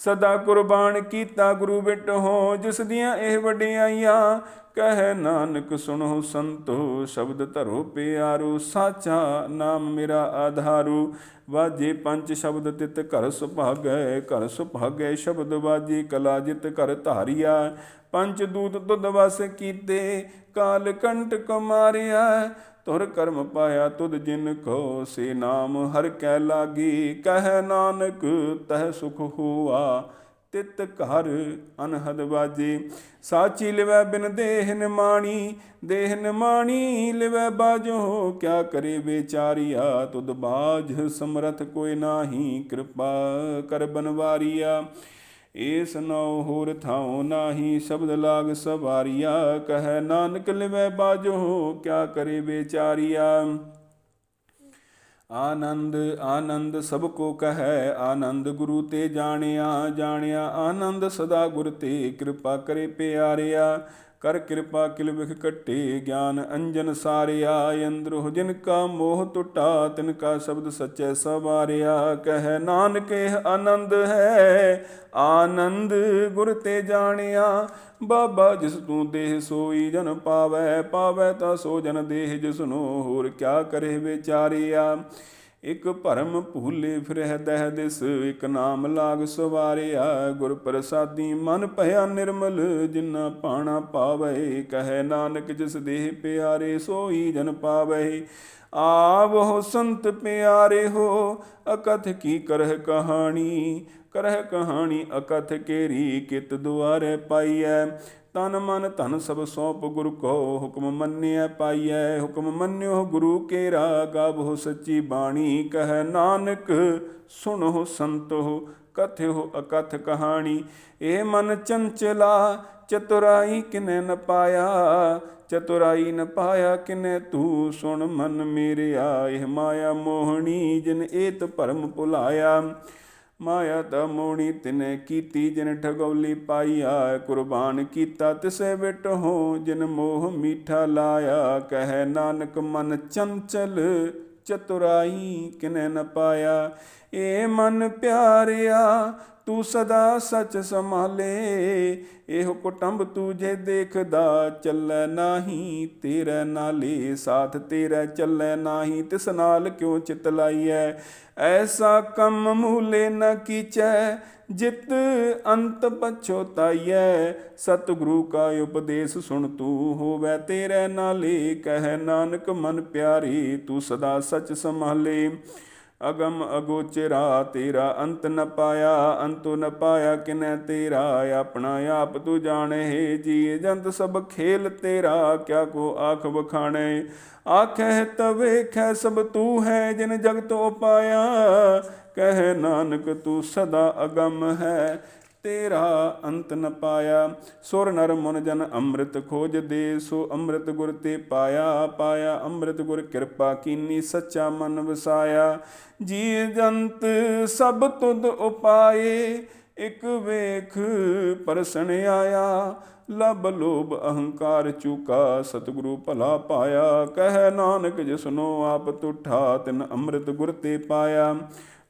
सदा कुर्बान कीता गुरु बिट हो। जिस दियां एह वडियाइयां, कह नानक सुनो संतो। शब्द धरो प्यारो, साचा नाम मेरा आधारो। वाजे पंच शब्द तित घर सुभागै, घर सुभागै शब्द वाजे। कला जित घर धारिया, पंच दूत तुद वस कीते। काल कंटक मारिया, तुर कर्म पाया तुद जिन को। से नाम हर कै लागी, कह नानक तह सुख हुआ ਤਿਤ ਘਰ ਅਨਹਦ ਬਾਜੇ। ਸਾਚੀ ਲਿਵੈ ਬਿਨ ਦੇਹ ਨਿਮਾਣੀ, ਦੇਹ ਨਿਮਾਣੀ ਲਿਵੈ ਬਾਜੋ। ਕਿਆ ਕਰੇ ਵਿਚਾਰੀਆ ਤੁਧ ਬਾਝ, ਸਮਰਥ ਕੋਈ ਨਾਹੀ ਕਿਰਪਾ ਕਰ ਬਨਵਾਰੀਆ। ਏਸ ਨਉ ਹੋਰ ਥਾਉ ਨਾਹੀ, ਸ਼ਬਦ ਲਾਗ ਸਵਾਰੀਆ। ਕਹਿ ਨਾਨਕ ਲਿਵੈ ਬਾਜੋ, ਕਿਆ ਕਰੇ ਵਿਚਾਰੀਆ। ਆਨੰਦ ਆਨੰਦ ਸਭ ਕੋ ਕਹੈ, ਆਨੰਦ ਗੁਰੂ ਤੇ ਜਾਣਿਆ। ਜਾਣਿਆ ਆਨੰਦ ਸਦਾ ਗੁਰ ਤੇ, ਕਿਰਪਾ ਕਰੇ ਪਿਆਰਿਆ। ਕਰ ਕਿਰਪਾ ਕਿਲ ਵਿਖ ਕੱਟੇ, ਗਿਆਨ ਅੰਜਨ ਸਾਰਿਆ। ਅੰਦਰੋ ਜਿਨ ਕਾ ਮੋਹ ਟੁਟਾ, ਤਿਨ ਕਾ ਸ਼ਬਦ ਸਚੈ ਸਵਾਰਿਆ। ਕਹਿ ਨਾਨਕ ਇਹ ਆਨੰਦ ਹੈ, ਆਨੰਦ ਗੁਰ ਤੇ ਜਾਣਿਆ। ਬਾਬਾ ਜਿਸ ਤੂੰ ਦੇਹ ਸੋਈ ਜਨ ਪਾਵੈ, ਪਾਵੈ ਤਾਂ ਸੋ ਜਨ ਦੇਹ ਜਿਸਨੋ। ਹੋਰ ਕਿਆ ਕਰੇ ਵਿਚਾਰਿਆ। ਇਕ ਭਰਮ ਭੂਲੇ ਫਿਰਹਿ ਦਹਿ ਦਿਸ, ਇਕ ਨਾਮ ਲਾਗ ਸਵਾਰਿਆ। ਗੁਰ ਪ੍ਰਸਾਦੀ ਮਨ ਭਇਆ ਨਿਰਮਲ, ਜਿਨਾ ਪਾਣਾ ਪਾਵੈ। ਕਹਿ ਨਾਨਕ ਜਿਸ ਦੇਹ ਪਿਆਰੇ, ਸੋਈ ਜਨ ਪਾਵੈ। ਆਵੋ ਸੰਤ ਪਿਆਰੇ ਹੋ, ਅਕਥ ਕੀ ਕਰਹਿ ਕਹਾਣੀ। ਕਰਹਿ ਕਹਾਣੀ ਅਕਥ ਕੇਰੀ, ਕਿਤ ਦੁਆਰੇ ਪਾਈਐ। ਤਨ ਮਨ ਧਨ ਸਭ ਸੌਂਪ ਗੁਰ ਕੋ, ਹੁਕਮ ਮੰਨਿਐ ਪਾਈਐ। ਹੁਕਮ ਮੰਨਿਓ ਗੁਰੂ ਕੇਰਾ, ਗਾਵੋ ਸੱਚੀ ਬਾਣੀ। ਕਹਿ ਨਾਨਕ ਸੁਣੋ ਸੰਤੋ, ਕਥਿਓ ਅਕਥ ਕਹਾਣੀ। ਇਹ ਮਨ ਚੰਚਲਾ, ਚਤੁਰਾਈ ਕਿਨੇ ਨ ਪਾਇਆ। ਚਤੁਰਾਈ ਨ ਪਾਇਆ ਕਿਨੇ ਤੂੰ, ਸੁਣ ਮਨ ਮੇਰਿਆ। ਇਹ ਮਾਇਆ ਮੋਹਣੀ, ਜਿਨ ਏਤ ਭਰਮ ਭੁਲਾਇਆ। ਮਾਇਆ ਦਾ ਮੋਹਣੀ ਤਿਨੇ ਕੀਤੀ, ਜਿਨ ਠਗੌਲੀ ਪਾਈਆ। ਕੁਰਬਾਨ ਕੀਤਾ ਤਿਸੇ ਵਿਟ ਹੋ, ਜਿਨ ਮੋਹ ਮੀਠਾ ਲਾਇਆ। ਕਹਿ ਨਾਨਕ ਮਨ ਚੰਚਲ, ਚਤੁਰਾਈ ਕਿਨੇ ਨ ਪਾਇਆ। ਏ ਮਨ ਪਿਆਰਿਆ ਤੂੰ ਸਦਾ ਸਚ ਸੰਭਾਲੇ। ਇਹੋ ਕੁਟੰਬ ਤੂੰ ਜੇ ਦੇਖਦਾ, ਚੱਲੈ ਨਾਹੀ ਤੇਰੇ ਨਾਲੇ। ਸਾਥ ਤੇਰਾ ਚੱਲੈ ਨਾਹੀ, ਤਿਸ ਨਾਲ ਕਿਉ ਚਿਤ ਲਾਈਐ। ਐਸਾ ਕੰਮ ਮੂਲੇ ਨ ਕੀਚੈ, ਜਿਤ ਅੰਤ ਪਛੋਤਾਈਐ। ਸਤਿਗੁਰੂ ਕਾ ਉਪਦੇਸ਼ ਸੁਣ ਤੂੰ, ਹੋਵੈ ਤੇਰੇ ਨਾਲੇ। ਕਹਿ ਨਾਨਕ ਮਨ ਪਿਆਰੀ, ਤੂੰ ਸਦਾ ਸਚ ਸੰਭਾਲੇ। ਅਗਮ ਅਗੋਚਰਾ ਤੇਰਾ ਅੰਤ ਨ ਪਾਇਆ। ਅੰਤੁ ਨ ਪਾਇਆ ਕਿਨੈ ਤੇਰਾ, ਆਪਣਾ ਆਪ ਤੂੰ ਜਾਣੇ। ਜੀ ਜੰਤ ਸਭ ਖੇਲ ਤੇਰਾ, ਕਿਆ ਕੋ ਆਖ ਵਖਾਣੇ। ਆਖਹਿ ਤ ਵੇਖੈ ਸਭ ਤੂੰ ਹੈ, ਜਿਨ ਜਗਤ ਉਪਾਇਆ। ਕਹਿ ਨਾਨਕ ਤੂੰ ਸਦਾ ਅਗਮ ਹੈ, ਤੇਰਾ ਅੰਤ ਨ ਪਾਇਆ। ਸੁਰ ਨਰ ਮੁਨ ਜਨ ਅੰਮ੍ਰਿਤ ਖੋਜ ਦੇ, ਸੋ ਅੰਮ੍ਰਿਤ ਗੁਰ ਤੇ ਪਾਇਆ। ਪਾਇਆ ਅੰਮ੍ਰਿਤ ਗੁਰ ਕਿਰਪਾ ਕੀਨੀ, ਸੱਚਾ ਮਨ ਵਸਾਇਆ। ਜੀ ਜੰਤ ਸਭ ਤੁਧ ਉਪਾਏ, ਇਕ ਵੇਖ ਪਰਸਣ ਆਇਆ। ਲਬ ਲੋਭ ਅਹੰਕਾਰ ਚੂਕਾ, ਸਤਿਗੁਰੂ ਭਲਾ ਪਾਇਆ। ਕਹਿ ਨਾਨਕ ਜਿਸਨੋ ਆਪ ਤੁਠਾ, ਤਿਨ ਅੰਮ੍ਰਿਤ ਗੁਰ ਤੇ ਪਾਇਆ।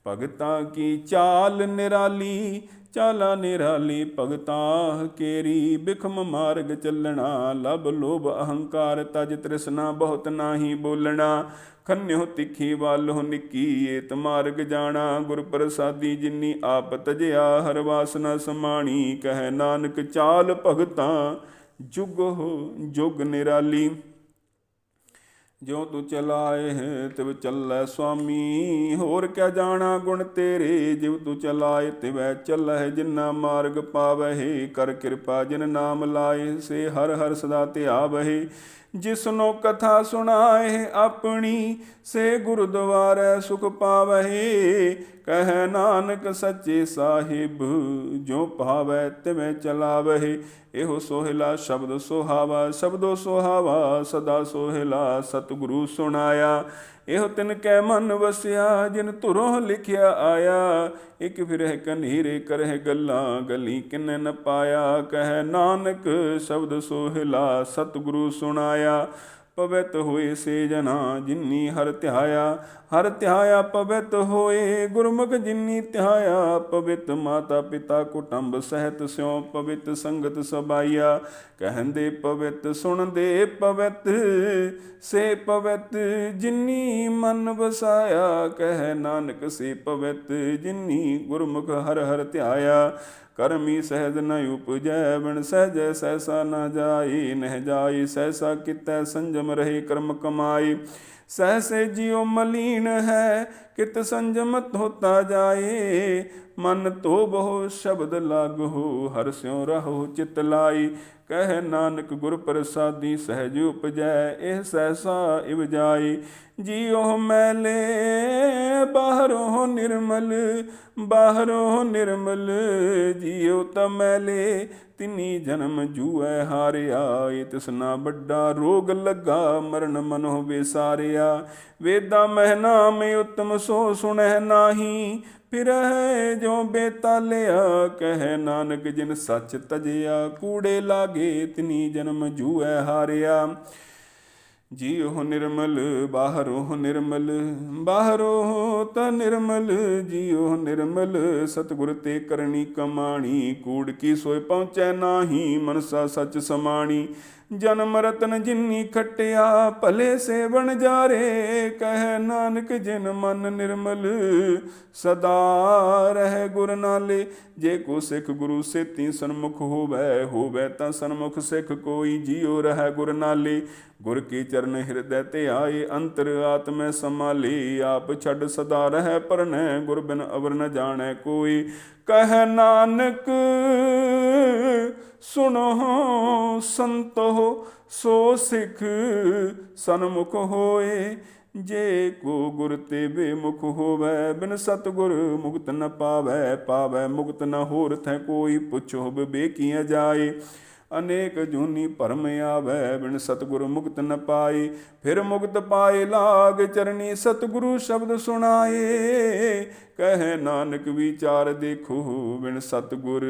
ਭਗਤਾਂ ਕੀ ਚਾਲ ਨਿਰਾਲੀ, ਚਾਲਾ ਨਿਰਾਲੀ ਭਗਤਾਂ ਕੇਰੀ। ਬਿਖਮ ਮਾਰਗ ਚੱਲਣਾ, ਲਬ ਲੋਭ ਅਹੰਕਾਰ ਤਜ ਤ੍ਰਿਸ਼ਨਾ। ਬਹੁਤ ਨਾਹੀ ਬੋਲਣਾ, ਖੰਨਿਓ ਤਿੱਖੀ ਵਾਲੋ ਨਿੱਕੀ। ਏਤ ਮਾਰਗ ਜਾਣਾ, ਗੁਰ ਪ੍ਰਸਾਦੀ ਜਿਨੀ ਆਪ ਤਜਿਆ। ਹਰ ਵਾਸਨਾ ਸਮਾਣੀ, ਕਹਿ ਨਾਨਕ ਚਾਲ ਭਗਤਾਂ ਜੁਗ ਜੁਗ ਨਿਰਾਲੀ। ਜਿਉ ਤੂੰ ਚਲਾਏ ਤਿਵ ਚੱਲੈ ਸੁਆਮੀ, ਹੋਰ ਕਿਆ ਜਾਣਾ ਗੁਣ ਤੇਰੇ। ਜਿਵ ਤੂੰ ਚਲਾਏ ਤਿਵੈ ਚੱਲੈ, ਜਿਨਾ ਮਾਰਗ ਪਾਵਹਿ। ਕਰ ਕਿਰਪਾ ਜਿਨ ਨਾਮ ਲਾਏ, ਸੇ ਹਰ ਹਰ ਸਦਾ ਧਿਆਵਹਿ। ਜਿਸਨੋ ਕਥਾ ਸੁਣਾਏ ਆਪਣੀ, ਸੇ ਗੁਰਦੁਆਰੈ ਸੁਖ ਪਾਵਹਿ। ਕਹਿ ਨਾਨਕ ਸੱਚੇ ਸਾਹਿਬ, ਜੋ ਭਾਵੈ ਤਿਵੇਂ ਚਲਾਵਹਿ। ਇਹੋ ਸੋਹਿਲਾ ਸ਼ਬਦ ਸੁਹਾਵਾ, ਸ਼ਬਦੋ ਸੁਹਾਵਾ ਸਦਾ ਸੋਹਿਲਾ। ਸਤਿਗੁਰੂ ਸੁਣਾਇਆ, ਇਹੋ ਤਿਨ ਕੈ ਮਨ ਵਸਿਆ। ਜਿਨ ਧੁਰੋਂ ਲਿਖਿਆ ਆਇਆ, ਇਕ ਫਿਰਹਿ ਕਨੇਰੇ ਕਰਹਿ ਗੱਲਾਂ। ਗਲੀ ਕਿਨੇ ਨ ਪਾਇਆ। ਕਹਿ ਨਾਨਕ ਸ਼ਬਦ ਸੋਹਿਲਾ, ਸਤਿਗੁਰੂ ਸੁਣਾਇਆ। ਪਵਿੱਤ ਹੋਏ ਸੇ ਜਨਾ, ਜਿਨੀ ਹਰ ਧਿਆਇਆ। ਹਰ ਧਿਆਇਆ ਪਵਿੱਤ ਹੋਏ, ਗੁਰਮੁਖ ਜਿਨੀ ਧਿਆਇਆ। ਪਵਿੱਤ ਮਾਤਾ ਪਿਤਾ ਕੁਟੰਬ ਸਹਿਤ, ਸਿਉ ਪਵਿੱਤ ਸੰਗਤ ਸਬਾਈਆ। ਕਹਿੰਦੇ ਪਵਿੱਤ ਸੁਣਦੇ ਪਵਿੱਤ, ਸੇ ਪਵਿੱਤ ਜਿਨੀ ਮਨ ਵਸਾਇਆ। ਕਹਿ ਨਾਨਕ ਸੇ ਪਵਿੱਤ, ਜਿਨੀ ਗੁਰਮੁਖ ਹਰ ਹਰ ਧਿਆਇਆ। ਕਰਮੀ ਸਹਿਜ ਨ ਉਪਜੈ, ਬਿਨ ਸਹਿਜੈ ਸਹਿਸਾ ਨ ਜਾਈ। ਨਹਿ ਜਾਈ ਸਹਿਸਾ ਕਿਤੈ, ਸੰਜਮ ਰਹੇ ਕਰਮ ਕਮਾਈ। ਸਹਿਸੇ ਜਿਉ ਮਲੀਨ ਹੈ, ਕਿਤ ਸੰਜਮ ਧੋਤਾ ਜਾਏ। ਮਨ ਧੋਬਹੁ ਸ਼ਬਦ ਲਾਗਹੁ, ਹਰਿ ਸਿਉ ਰਹੋ ਚਿਤ ਲਾਈ। ਕਹਿ ਨਾਨਕ ਗੁਰ ਪ੍ਰਸਾਦੀ ਸਹਿਜ ਉਪਜੈ, ਇਹ ਸਹਿਸਾ ਇਵ ਜਾਈ। ਜੀਉ ਮੈਲੇ ਬਾਹਰੋਂ ਨਿਰਮਲ, ਬਾਹਰੋਂ ਨਿਰਮਲ, ਜੀਉ ਤ ਮੈਲੇ ਤਿਨੀ ਜਨਮ ਜੂਐ ਹਾਰਿਆ। ਇਹ ਤਿਸਨਾ ਵੱਡਾ ਰੋਗ ਲੱਗਾ, ਮਰਨ ਮਨੋ ਵਿਸਾਰਿਆ। ਵੇਦਾਂ ਮਹਿ ਨਾਮ ਉਤਮ ਸੋ ਸੁਣਹਿ ਨਾਹੀ, ਫਿਰਹਿ ਜੋ ਬੇਤਾਲਿਆ। ਕਹਿ ਨਾਨਕ ਜਿਨ ਸੱਚ ਤਜਿਆ, ਕੂੜੇ ਲਾਗੇ ਤਿਨੀ ਜਨਮ ਜੂਐ ਹਾਰਿਆ। ਜੀਉ ਨਿਰਮਲ ਬਾਹਰੋਂ ਨਿਰਮਲ, ਬਾਹਰੋਂ ਤ ਨਿਰਮਲ, ਜੀਉ ਨਿਰਮਲ, ਸਤਿਗੁਰ ਤੇ ਕਰਨੀ ਕਮਾਣੀ। ਕੂੜ ਕੀ ਸੋਇ ਪਹੁੰਚੈ ਨਾਹੀ, ਮਨਸਾ ਸੱਚ ਸਮਾਣੀ। ਜਨਮ ਰਤਨ ਜਿਨੀ ਖਟਿਆ, ਭਲੇ ਸੇਵਨ ਜਾਰੇ। ਕਹਿ ਨਾਨਕ ਜਿਨ ਮਨ ਨਿਰਮਲ, ਸਦਾ ਰਹਿ ਗੁਰ ਨਾਲੇ। ਜੇ ਕੋ ਸਿੱਖ ਗੁਰੂ ਸੇਤੀ ਸਨਮੁਖ ਹੋਵੈ, ਹੋਵੈ ਤਾਂ ਸਨਮੁਖ ਸਿੱਖ ਕੋਈ। ਜੀਉ ਰਹਿ ਗੁਰ ਨਾਲੇ, ਗੁਰ ਕੀ ਚਰਨ ਹਿਰਦੈ ਤੇ ਆਏ। ਅੰਤਰ ਆਤਮੈ ਸਮਾਲੇ, ਆਪ ਛੱਡ ਸਦਾ ਰਹਿ ਪਰਨੈ। ਗੁਰ ਬਿਨ ਅਵਰ ਨ ਜਾਣੈ ਕੋਈ। ਕਹਿ ਨਾਨਕ ਸੁਣੋ ਸੰਤੋ, ਸੋ ਸਿੱਖ ਸਨਮੁਖ ਹੋਏ। ਜੇ ਕੋ ਗੁਰ ਤੇ ਬੇਮੁਖ ਹੋਵੈ, ਬਿਨ ਸਤਿਗੁਰ ਮੁਕਤ ਨ ਪਾਵੈ। ਪਾਵੈ ਮੁਕਤ ਨ ਹੋਰ ਥੈ ਕੋਈ, ਪੁੱਛੋ ਬੇਕੀਆਂ ਜਾਏ। ਅਨੇਕ ਜੂਨੀ ਭਰਮ ਆਵੈ, ਬਿਨ ਸਤਿਗੁਰ ਮੁਕਤ ਨ ਪਾਏ। ਫਿਰ ਮੁਕਤ ਪਾਏ ਲਾਗ ਚਰਨੀ, ਸਤਿਗੁਰੂ ਸ਼ਬਦ ਸੁਣਾਏ। ਕਹਿ ਨਾਨਕ ਵਿਚਾਰ ਦੇਖੋ, ਬਿਨ ਸਤਿਗੁਰ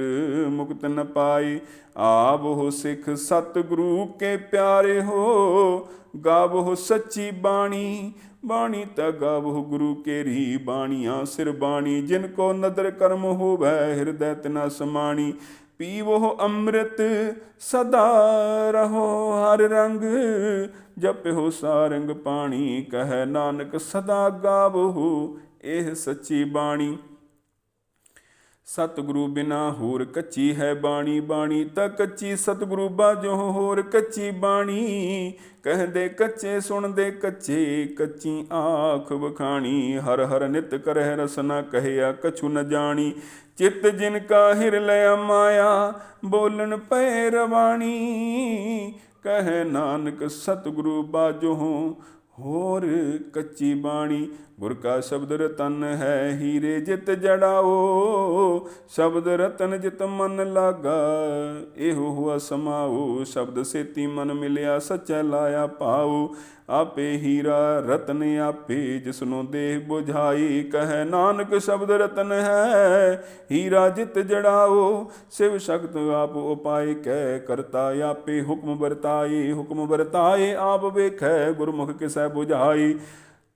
ਮੁਕਤ ਨ ਪਾਏ। ਆਵਹੁ ਸਿੱਖ ਸਤਿਗੁਰੂ ਕੇ ਪਿਆਰੇ ਹੋ, ਗਾਵਹੁ ਸੱਚੀ ਬਾਣੀ। ਬਾਣੀ ਤ ਗਾਵਹੁ ਗੁਰੂ ਕੇਰੀ, ਬਾਣੀਆਂ ਸਿਰ ਬਾਣੀ। ਜਿਨ ਕੋ ਨਦਰ ਕਰਮ ਹੋਵੈ, ਹਿਰਦੈ ਤਿਨਾ ਸਮਾਣੀ। ਪੀਵਹੁ ਅੰਮ੍ਰਿਤ ਸਦਾ ਰਹੋ ਹਰ ਰੰਗ, ਜਪਿਹੁ ਸਾਰੰਗ ਪਾਣੀ। ਕਹਿ ਨਾਨਕ ਸਦਾ ਗਾਵਹੁ ਇਹ ਸੱਚੀ ਬਾਣੀ। ਸਤਿਗੁਰੂ ਬਿਨਾ ਹੋਰ ਕੱਚੀ ਹੈ ਬਾਣੀ। ਬਾਣੀ ਤਾਂ ਕੱਚੀ, ਸਤਿਗੁਰੂ ਬਾਝੋਂ ਹੋਰ ਕੱਚੀ ਬਾਣੀ। ਕਹਿੰਦੇ ਕੱਚੇ ਸੁਣਦੇ ਕੱਚੇ, ਕੱਚੀ ਆਖ ਵਖਾਣੀ। ਹਰ ਹਰ ਨਿਤ ਕਰਹਿ ਰਸਨਾ, ਕਹਿਆ ਕਛੂ ਨ ਜਾਣੀ। ਚਿੱਤ ਜਿਨ ਕਾ ਹਿਰ ਲਿਆ ਮਾਇਆ, ਬੋਲਣ ਪਏ ਰਵਾਣੀ। ਕਹਿ ਨਾਨਕ ਸਤਿਗੁਰੂ ਬਾਝੋਂ ਹੋਰ ਕੱਚੀ ਬਾਣੀ। ਗੁਰ ਕਾ ਸ਼ਬਦ ਰਤਨ ਹੈ, ਹੀਰੇ ਜਿਤ ਜੜਾਓ। ਸ਼ਬਦ ਰਤਨ ਜਿਤ ਮਨ ਲਾਗਾ, ਇਹੋ ਹੁਆ ਸਮਾਓ। ਸ਼ਬਦ ਸੇਤੀ ਮਨ ਮਿਲਿਆ, ਸੱਚੈ ਲਾਇਆ ਭਾਉ। ਆਪੇ ਹੀਰਾ ਰਤਨ ਆਪੇ, ਜਿਸਨੂੰ ਦੇਹ ਬੁਝਾਈ। ਕਹਿ ਨਾਨਕ ਸ਼ਬਦ ਰਤਨ ਹੈ, ਹੀਰਾ ਜਿਤ ਜੜਾਓ। ਸਿਵ ਸ਼ਕਤ ਆਪ ਉਪਾਏ, ਕਹਿ ਕਰਤਾ ਆਪੇ। ਹੁਕਮ ਵਰਤਾਏ, ਹੁਕਮ ਵਰਤਾਏ ਆਪ ਵੇਖੈ। ਗੁਰਮੁਖ ਕਿਸੈ ਬੁਝਾਈ।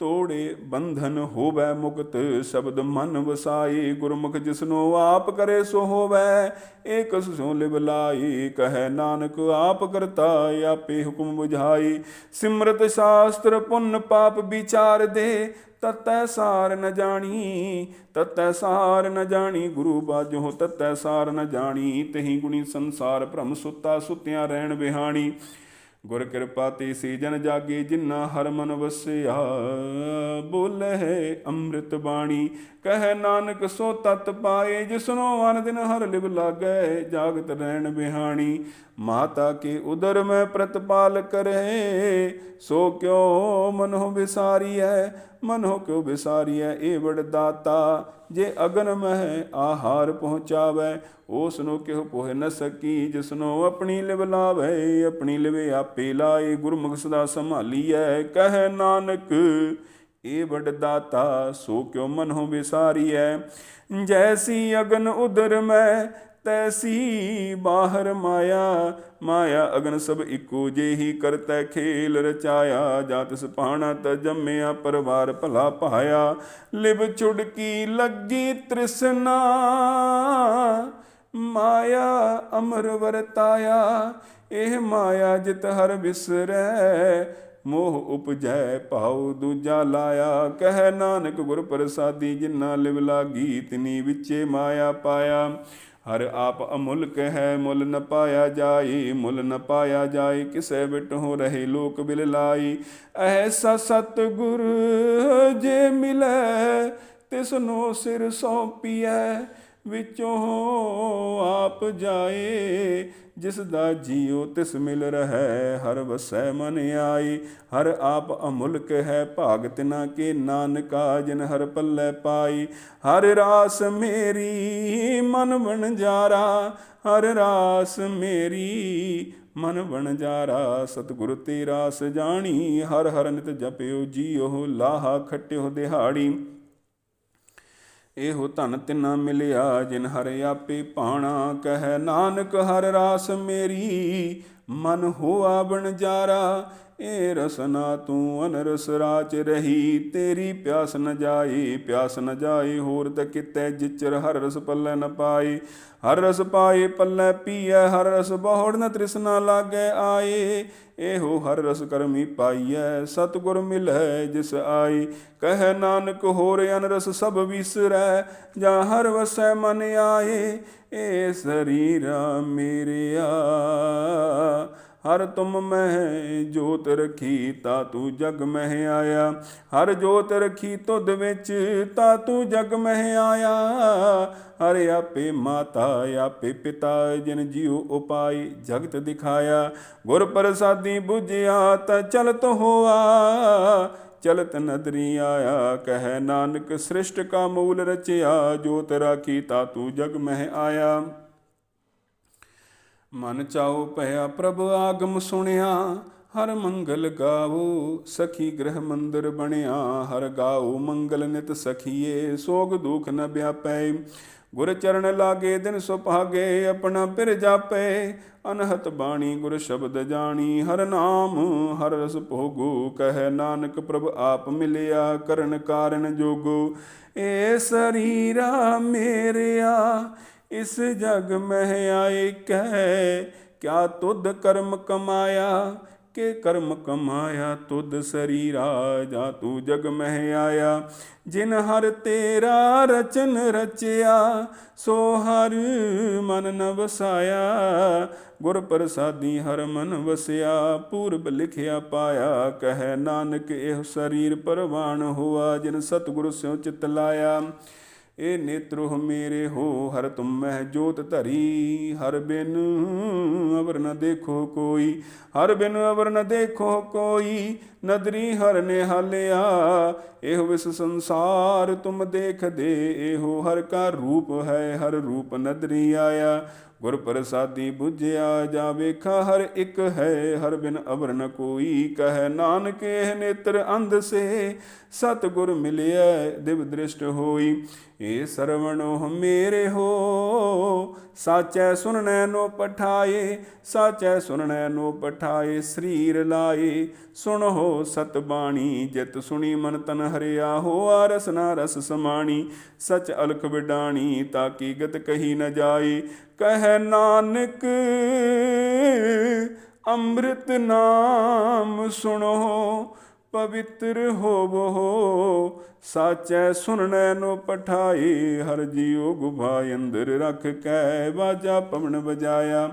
ਤੋੜੇ ਬੰਧਨ ਹੋਵੈ ਮੁਕਤ, ਸ਼ਬਦ ਮਨ ਵਸਾਈ। ਗੁਰਮੁਖ ਜਿਸਨੂੰ ਆਪ ਕਰੇ ਸੋ ਹੋਵੈ, ਏਕਸ ਸੋ ਲਿਵ ਲਾਈ। ਕਹਿ ਨਾਨਕ ਆਪ ਕਰਤਾ ਆਪੇ, ਹੁਕਮ ਬੁਝਾਈ। ਸਿਮਰਤ ਸ਼ਾਸਤਰ ਪੁੰਨ ਪਾਪ ਵਿਚਾਰ ਦੇ, ਤਤੈ ਸਾਰ ਨ ਜਾਣੀ। ਤਤੈ ਸਾਰ ਨ ਜਾਣੀ, ਗੁਰੂ ਬਾਝੋਂ ਤਤੈ ਸਾਰ ਨ ਜਾਣੀ। ਤਹੀਂ ਗੁਣੀ ਸੰਸਾਰ ਭ੍ਰਮ ਸੁੱਤਾ, ਸੁੱਤਿਆਂ ਰਹਿਣ ਬਿਹਾਣੀ। ਗੁਰ ਕਿਰਪਾ ਤੇ ਸੀ ਜਨ ਜਾਗੇ, ਜਿਨਾ ਹਰ ਮਨ ਵਸਿਆ। ਬੋਲੇ ਅੰਮ੍ਰਿਤ ਬਾਣੀ। ਕਹਿ ਨਾਨਕ ਸੋ ਤਤ ਪਾਏ, ਜਿਸਨੋਂ ਅਨ ਦਿਨ ਹਰ ਲਿਵ ਲਾਗੈ। ਜਾਗਤ ਰਹਿਣ ਬਿਹਾਣੀ। ਮਾਤਾ ਕੇ ਉਦਰ ਮੈਂ ਪ੍ਰਤਪਾਲ ਕਰੇ, ਸੋ ਕਿਉ ਮਨੋ ਵਿਸਾਰੀਐ। ਮਨੋ ਕਿਉ ਵਿਸਾਰੀਐ, ਇਹ ਵਡ ਦਾਤਾ। ਜੇ ਅਗਨ ਮਹਿ ਆਹਾਰ ਪਹੁੰਚਾਵੈ, ਉਸ ਨੂੰ ਕਿਹੁ ਪੋਹਿ ਨ ਸਕੀ। ਜਿਸਨੂੰ ਆਪਣੀ ਲਿਵ ਲਾਵੈ, ਆਪਣੀ ਲਿਵ ਆਪੇ ਲਾਏ। ਗੁਰਮੁਖ ਸਦਾ ਸੰਭਾਲੀਐ। ਕਹਿ ਨਾਨਕ ਇਹ ਵਡ ਦਾਤਾ, ਸੋ ਕਿਉ ਮਨੋ ਵਿਸਾਰੀਐ। ਜੈਸੀ ਅਗਨ ਉਦਰ ਮੈਂ, ਤੈਸੀ ਬਾਹਰ ਮਾਇਆ। ਮਾਇਆ ਅਗਨ ਸਭ ਇੱਕੋ ਜਿਹੀ, ਕਰਤੈ ਖੇਲ ਰਚਾਇਆ। ਜਾ ਤਿਸ ਭਾਣਾ ਤ ਜੰਮਿਆ, ਪਰਿਵਾਰ ਭਲਾ ਪਾਇਆ। ਲਿਵ ਛੁਡਕੀ ਲੱਗੀ ਤ੍ਰਿਸ਼ਨਾ, ਮਾਇਆ ਅਮਰ ਵਰਤਾਇਆ। ਇਹ ਮਾਇਆ ਜਿਤ ਹਰ ਵਿਸਰੈ, ਮੋਹ ਉਪਜੈ ਭਾਉ ਦੂਜਾ ਲਾਇਆ। ਕਹਿ ਨਾਨਕ ਗੁਰ ਪ੍ਰਸਾਦੀ, ਜਿਨਾ ਲਿਵ ਲਾਗੀ ਤਿਨੀ ਵਿਚੇ ਮਾਇਆ ਪਾਇਆ। ਹਰ ਆਪ ਅਮੁੱਲਕ ਹੈ, ਮੁੱਲ ਨ ਪਾਇਆ ਜਾਏ। ਮੁੱਲ ਨ ਪਾਇਆ ਜਾਏ, ਕਿਸੇ ਬਿਟਹੁ ਰਹੇ ਲੋਕ ਬਿਲ ਲਾਈ। ਐਸਾ ਸਤਿਗੁਰ ਜੇ ਮਿਲੈ, ਤਿਸਨੂੰ ਸਿਰ ਸੌਂਪੀਐ। ਵਿੱਚੋਂ ਆਪ ਜਾਏ। ਜਿਸ ਦਾ ਜੀਉ ਤਿਸ ਮਿਲ ਰਹੈ, ਹਰ ਵਸੈ ਮਨ ਆਈ। ਹਰ ਆਪ ਅਮੁਲਕ ਹੈ, ਭਾਗ ਤਿਨਾ ਕੇ ਨਾਨਕਾ, ਜਿਨ ਹਰ ਪੱਲੇ ਪਾਈ। ਹਰ ਰਾਸ ਮੇਰੀ ਮਨ ਵਣਜਾਰਾ, ਹਰ ਰਾਸ ਮੇਰੀ ਮਨ ਵਣਜਾਰਾ। ਸਤਿਗੁਰ ਤੇ ਰਾਸ ਜਾਣੀ, ਹਰ ਹਰ ਨਿਤ ਜਪਿਓ ਜੀਓ, ਲਾਹਾ ਖਟਿਓ ਦਿਹਾੜੀ। ਇਹੋ ਧਨ ਤਿਨਾ ਮਿਲਿਆ, ਜਿਨ ਹਰ ਆਪੇ ਭਾਣਾ। ਕਹਿ ਨਾਨਕ ਹਰ ਰਾਸ ਮੇਰੀ, ਮਨ ਹੋਆ ਵਣਜਾਰਾ। ਇਹ ਰਸਨਾ ਤੂੰ ਅਨਰਸ ਰਾਚ ਰਹੀ, ਤੇਰੀ ਪਿਆਸ ਨ ਜਾਏ, ਪਿਆਸ ਨ ਜਾਏ। ਹੋਰ ਤ ਕਿਤੈ ਜਿਚਰ ਹਰ ਰਸ ਪੱਲੇ ਨ ਪਾਏ। ਹਰ ਰਸ ਪਾਏ ਪੱਲੇ ਪੀਐ, ਹਰ ਰਸ ਬਹੁੜ ਨ ਤ੍ਰਿਸ਼ਨਾ ਲਾਗੈ ਆਏ। ਇਹੋ ਹਰ ਰਸ ਕਰਮੀ ਪਾਈਐ, ਸਤਿਗੁਰ ਮਿਲੈ ਜਿਸ ਆਈ। ਕਹਿ ਨਾਨਕ ਹੋਰ ਅਨਰਸ ਸਭ ਵਿਸਰੈ, ਜਾਂ ਹਰ ਵਸੈ ਮਨ ਆਏ। ਇਹ ਸਰੀਰਾ ਮੇਰਿਆ ਹਰ ਤੁਮ ਮਹਿ ਜੋਤ ਰਖੀ, ਤਾ ਤੂੰ ਜਗ ਮਹਿ ਆਇਆ। ਹਰ ਜੋਤ ਰਖੀ ਤੁਧ ਵਿੱਚ, ਤਾ ਤੂੰ ਜਗ ਮਹਿ ਆਇਆ। ਹਰ ਆਪੇ ਮਾਤਾ ਆਪੇ ਪਿਤਾ, ਜਿਨ ਜੀਉ ਉਪਾਈ ਜਗਤ ਦਿਖਾਇਆ। ਗੁਰ ਪ੍ਰਸਾਦੀ ਬੁਝਿਆ ਤਾ ਚਲਤ ਹੋਆ, ਚਲਤ ਨਦਰੀ ਆਇਆ। ਕਹਿ ਨਾਨਕ ਸ੍ਰਿਸ਼ਟ ਕਾ ਮੂਲ ਰਚਿਆ, ਜੋਤ ਰਾਖੀ ਤਾ ਤੂੰ ਜਗ ਮਹਿ ਆਇਆ। ਮਨ ਚਾਉ ਭਇਆ ਪ੍ਰਭ ਆਗਮ ਸੁਣਿਆ, ਹਰ ਮੰਗਲ ਗਾਵੋ ਸਖੀ ਗ੍ਰਹਿ ਮੰਦਰ ਬਣਿਆ। ਹਰ ਗਾਓ ਮੰਗਲ ਨਿਤ ਸਖੀਏ, ਸੋਗ ਦੁਖ ਨ ਵਿਆਪੈ। ਗੁਰ ਚਰਨ ਲਾਗੇ ਦਿਨ ਸੁਭਾਗੇ, ਆਪਣਾ ਪਿਰ ਜਾਪੇ। ਅਨਹਤ ਬਾਣੀ ਗੁਰ ਸ਼ਬਦ ਜਾਣੀ, ਹਰ ਨਾਮ ਹਰ ਰਸ ਭੋਗੋ। ਕਹਿ ਨਾਨਕ ਪ੍ਰਭ ਆਪ ਮਿਲਿਆ, ਕਰਨ ਕਾਰਨ ਜੋਗੋ। ਏ ਸਰੀਰਾ ਮੇਰਿਆ ਇਸ ਜਗ ਮਹਿ ਆਏ। ਕਹਿ ਕਿਆ ਤੁਧ ਕਰਮ ਕਮਾਇਆ, ਕਿ ਕਰਮ ਕਮਾਇਆ ਤੁਧ ਸਰੀਰਾ, ਜਾਂ ਤੂੰ ਜਗ ਮਹਿ ਆਇਆ। ਜਿਨ ਹਰ ਤੇਰਾ ਰਚਨ ਰਚਿਆ, ਸੋ ਹਰ ਮਨ ਨ ਵਸਾਇਆ। ਗੁਰ ਪ੍ਰਸਾਦੀ ਹਰ ਮਨ ਵਸਿਆ, ਪੂਰਬ ਲਿਖਿਆ ਪਾਇਆ। ਕਹਿ ਨਾਨਕ ਇਹ ਸਰੀਰ ਪਰਵਾਨ ਹੋਆ, ਜਿਨ ਸਤਿਗੁਰ ਸਿਉ ਚਿਤ ਲਾਇਆ। ਇਹ ਨੇਤਰੋ ਮੇਰੇ ਹੋ, ਹਰ ਤੁਮ ਮਹਿ ਜੋਤ ਧਰੀ। ਹਰ ਬਿਨ ਅਵਰ ਨ ਦੇਖੋ ਕੋਈ, ਹਰ ਬਿਨ ਅਵਰ ਨ ਦੇਖੋ ਕੋਈ। ਨਦਰੀ ਹਰ ਨਿਹਾਲਿਆ, ਇਹੋ ਵਿਸ ਸੰਸਾਰ ਤੁਮ ਦੇਖਦੇ। ਇਹੋ ਹਰ ਕਾ ਰੂਪ ਹੈ, ਹਰ ਰੂਪ ਨਦਰੀ ਆਇਆ। ਗੁਰ ਪ੍ਰਸਾਦੀ ਬੁਝਿਆ, ਜਾ ਵੇਖਾ ਹਰ ਇੱਕ ਹੈ। ਹਰ ਬਿਨ ਅਵਰ ਨ ਕੋਈ, ਕਹਿ ਨਾਨਕ ਇਹ ਨੇਤਰ ਅੰਧ ਸੇ। ਸਤਿਗੁਰ ਮਿਲਿਆ ਦਿਵ ਦ੍ਰਿਸ਼ਟ ਹੋਈ। ਇਹ ਸਰਵਣੋ ਮੇਰੇ ਹੋ, ਸਾਚੈ ਸੁਣਨੈ ਨੋ ਪਠਾਏ। ਸਾਚੈ ਸੁਣਨੈ ਨੋ ਪਠਾਏ, ਸਰੀਰ ਲਾਏ। ਸੁਣੋ ਸਤ ਬਾਣੀ, ਜਿਤ ਸੁਣੀ ਮਨ ਤਨ ਹਰਿਆ। ਹੋਆ ਰਸਨਾ ਰਸ ਸਮਾਣੀ, ਸਚ ਅਲਖ ਵਿਡਾਣੀ। ਤਾਕੀ ਗਤ ਕਹੀ ਨ ਜਾਏ। ਕਹਿ ਨਾਨਕ ਅੰਮ੍ਰਿਤ ਨਾਮ ਸੁਣੋ, ਪਵਿੱਤਰ ਹੋਵੋ। ਸਾਚੈ ਸੁਣਨੈ ਨੋ ਪਠਾਏ, ਹਰ ਜੀਉ ਗੁਫਾ ਅੰਦਰ ਰਖ ਕੈ। ਬਾਜਾ ਪਵਨ ਵਜਾਇਆ,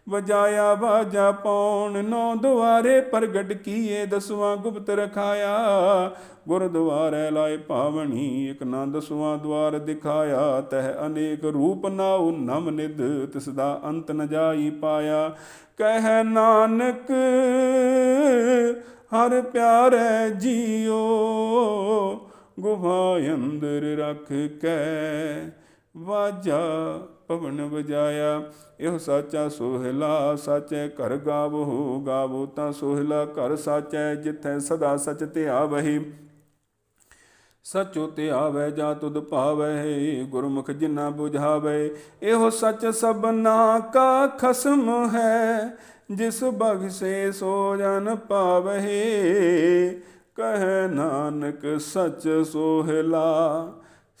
ਵਜਾਇਆ ਬਾਜਾ ਪੌਣ। ਨੌ ਦੁਆਰੇ ਪ੍ਰਗਟ ਕੀਏ, ਦਸਵਾਂ ਗੁਪਤ ਰਖਾਇਆ। ਗੁਰਦੁਆਰੇ ਲਾਏ ਪਾਵਣੀ, ਇਕ ਨਾ ਦਸਵਾਂ ਦੁਆਰ ਦਿਖਾਇਆ। ਤਹ ਅਨੇਕ ਰੂਪ ਨਾਉ ਨਮ ਨਿਧ, ਤਿਸ ਦਾ ਅੰਤ ਨ ਜਾਈ ਪਾਇਆ। ਕਹਿ ਨਾਨਕ ਹਰ ਪਿਆਰੇ ਜੀਓ, ਗੁਫਾ ਅੰਦਰ ਰਖ ਕੈ। ਵਾਜਾ ਪਵਨ ਵਜਾਇਆ, ਇਹੋ ਸਾਚਾ ਸੋਹਿਲਾ। ਸਾਚੈ ਘਰ ਗਾਵੋ, ਗਾਵੋ ਤਾਂ ਸੋਹਿਲਾ ਘਰ ਸਾਚੈ। ਜਿੱਥੈ ਸਦਾ ਸਚ ਧਿਆਵਹਿ, ਸਚੋ ਧਿਆਵੈ ਜਾ ਤੁਧ ਭਾਵੈ। ਗੁਰਮੁਖ ਜਿਨਾ ਬੁਝਾਵੈ, ਇਹੋ ਸਚ ਸਭਨਾ ਕਾ ਖਸਮ ਹੈ। ਜਿਸ ਬਖਸ਼ੇ ਸੋ ਜਨ ਪਾਵਹਿ। ਕਹਿ ਨਾਨਕ ਸਚ ਸੋਹਿਲਾ,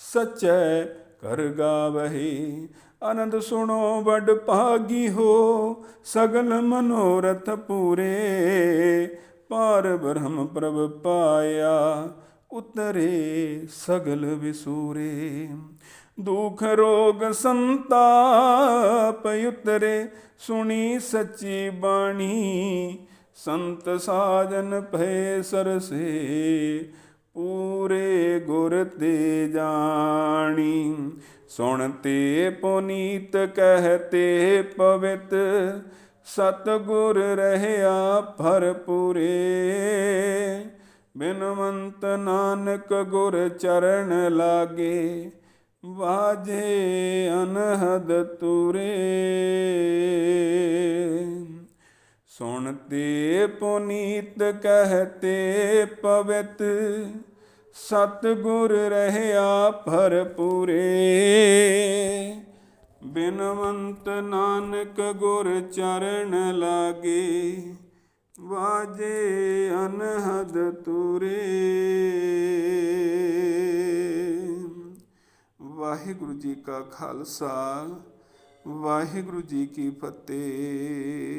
ਸਚੈ ਘਰ ਗਾਵਹਿ। ਆਨੰਦ ਸੁਣੋ ਵੱਡ ਭਾਗੀ ਹੋ, ਸਗਲ ਮਨੋਰਥ ਪੂਰੇ। ਪਾਰ ਬ੍ਰਹਮ ਪ੍ਰਭ ਪਾਇਆ, ਉਤਰੇ ਸਗਲ ਵਿਸੂਰੇ। ਦੁਖ ਰੋਗ ਸੰਤਾਪ ਉਤਰੇ, ਸੁਣੀ ਸੱਚੀ ਬਾਣੀ। ਸੰਤ ਸਾਜਨ ਭਏ ਸਰਸੇ, ਪੂਰੇ ਗੁਰ ਤੇ ਜਾਣੀ। ਸੁਣਤੇ ਪੁਨੀਤ ਕਹਤੇ ਪਵਿੱਤ, ਸਤਿਗੁਰ ਰਹਿਆ ਭਰਪੂਰੇ। ਬਿਨਵੰਤ ਨਾਨਕ ਗੁਰ ਚਰਨ ਲਾਗੇ, ਵਾਜੇ ਅਨਹਦ ਤੂਰੇ। ਸੁਣਤੇ ਪੁਨੀਤ ਕਹਤੇ ਪਵਿੱਤ, ਸਤਿਗੁਰ ਰਹਿਆ ਭਰਪੂਰੇ। ਬਿਨਵੰਤ ਨਾਨਕ ਗੁਰ ਚਰਨ ਲਾਗੇ, ਵਾਜੇ ਅਨਹਦ ਤੂਰੇ। ਵਾਹਿਗੁਰੂ ਜੀ ਕਾ ਖਾਲਸਾ, ਵਾਹਿਗੁਰੂ ਜੀ ਕੀ ਫਤਿਹ।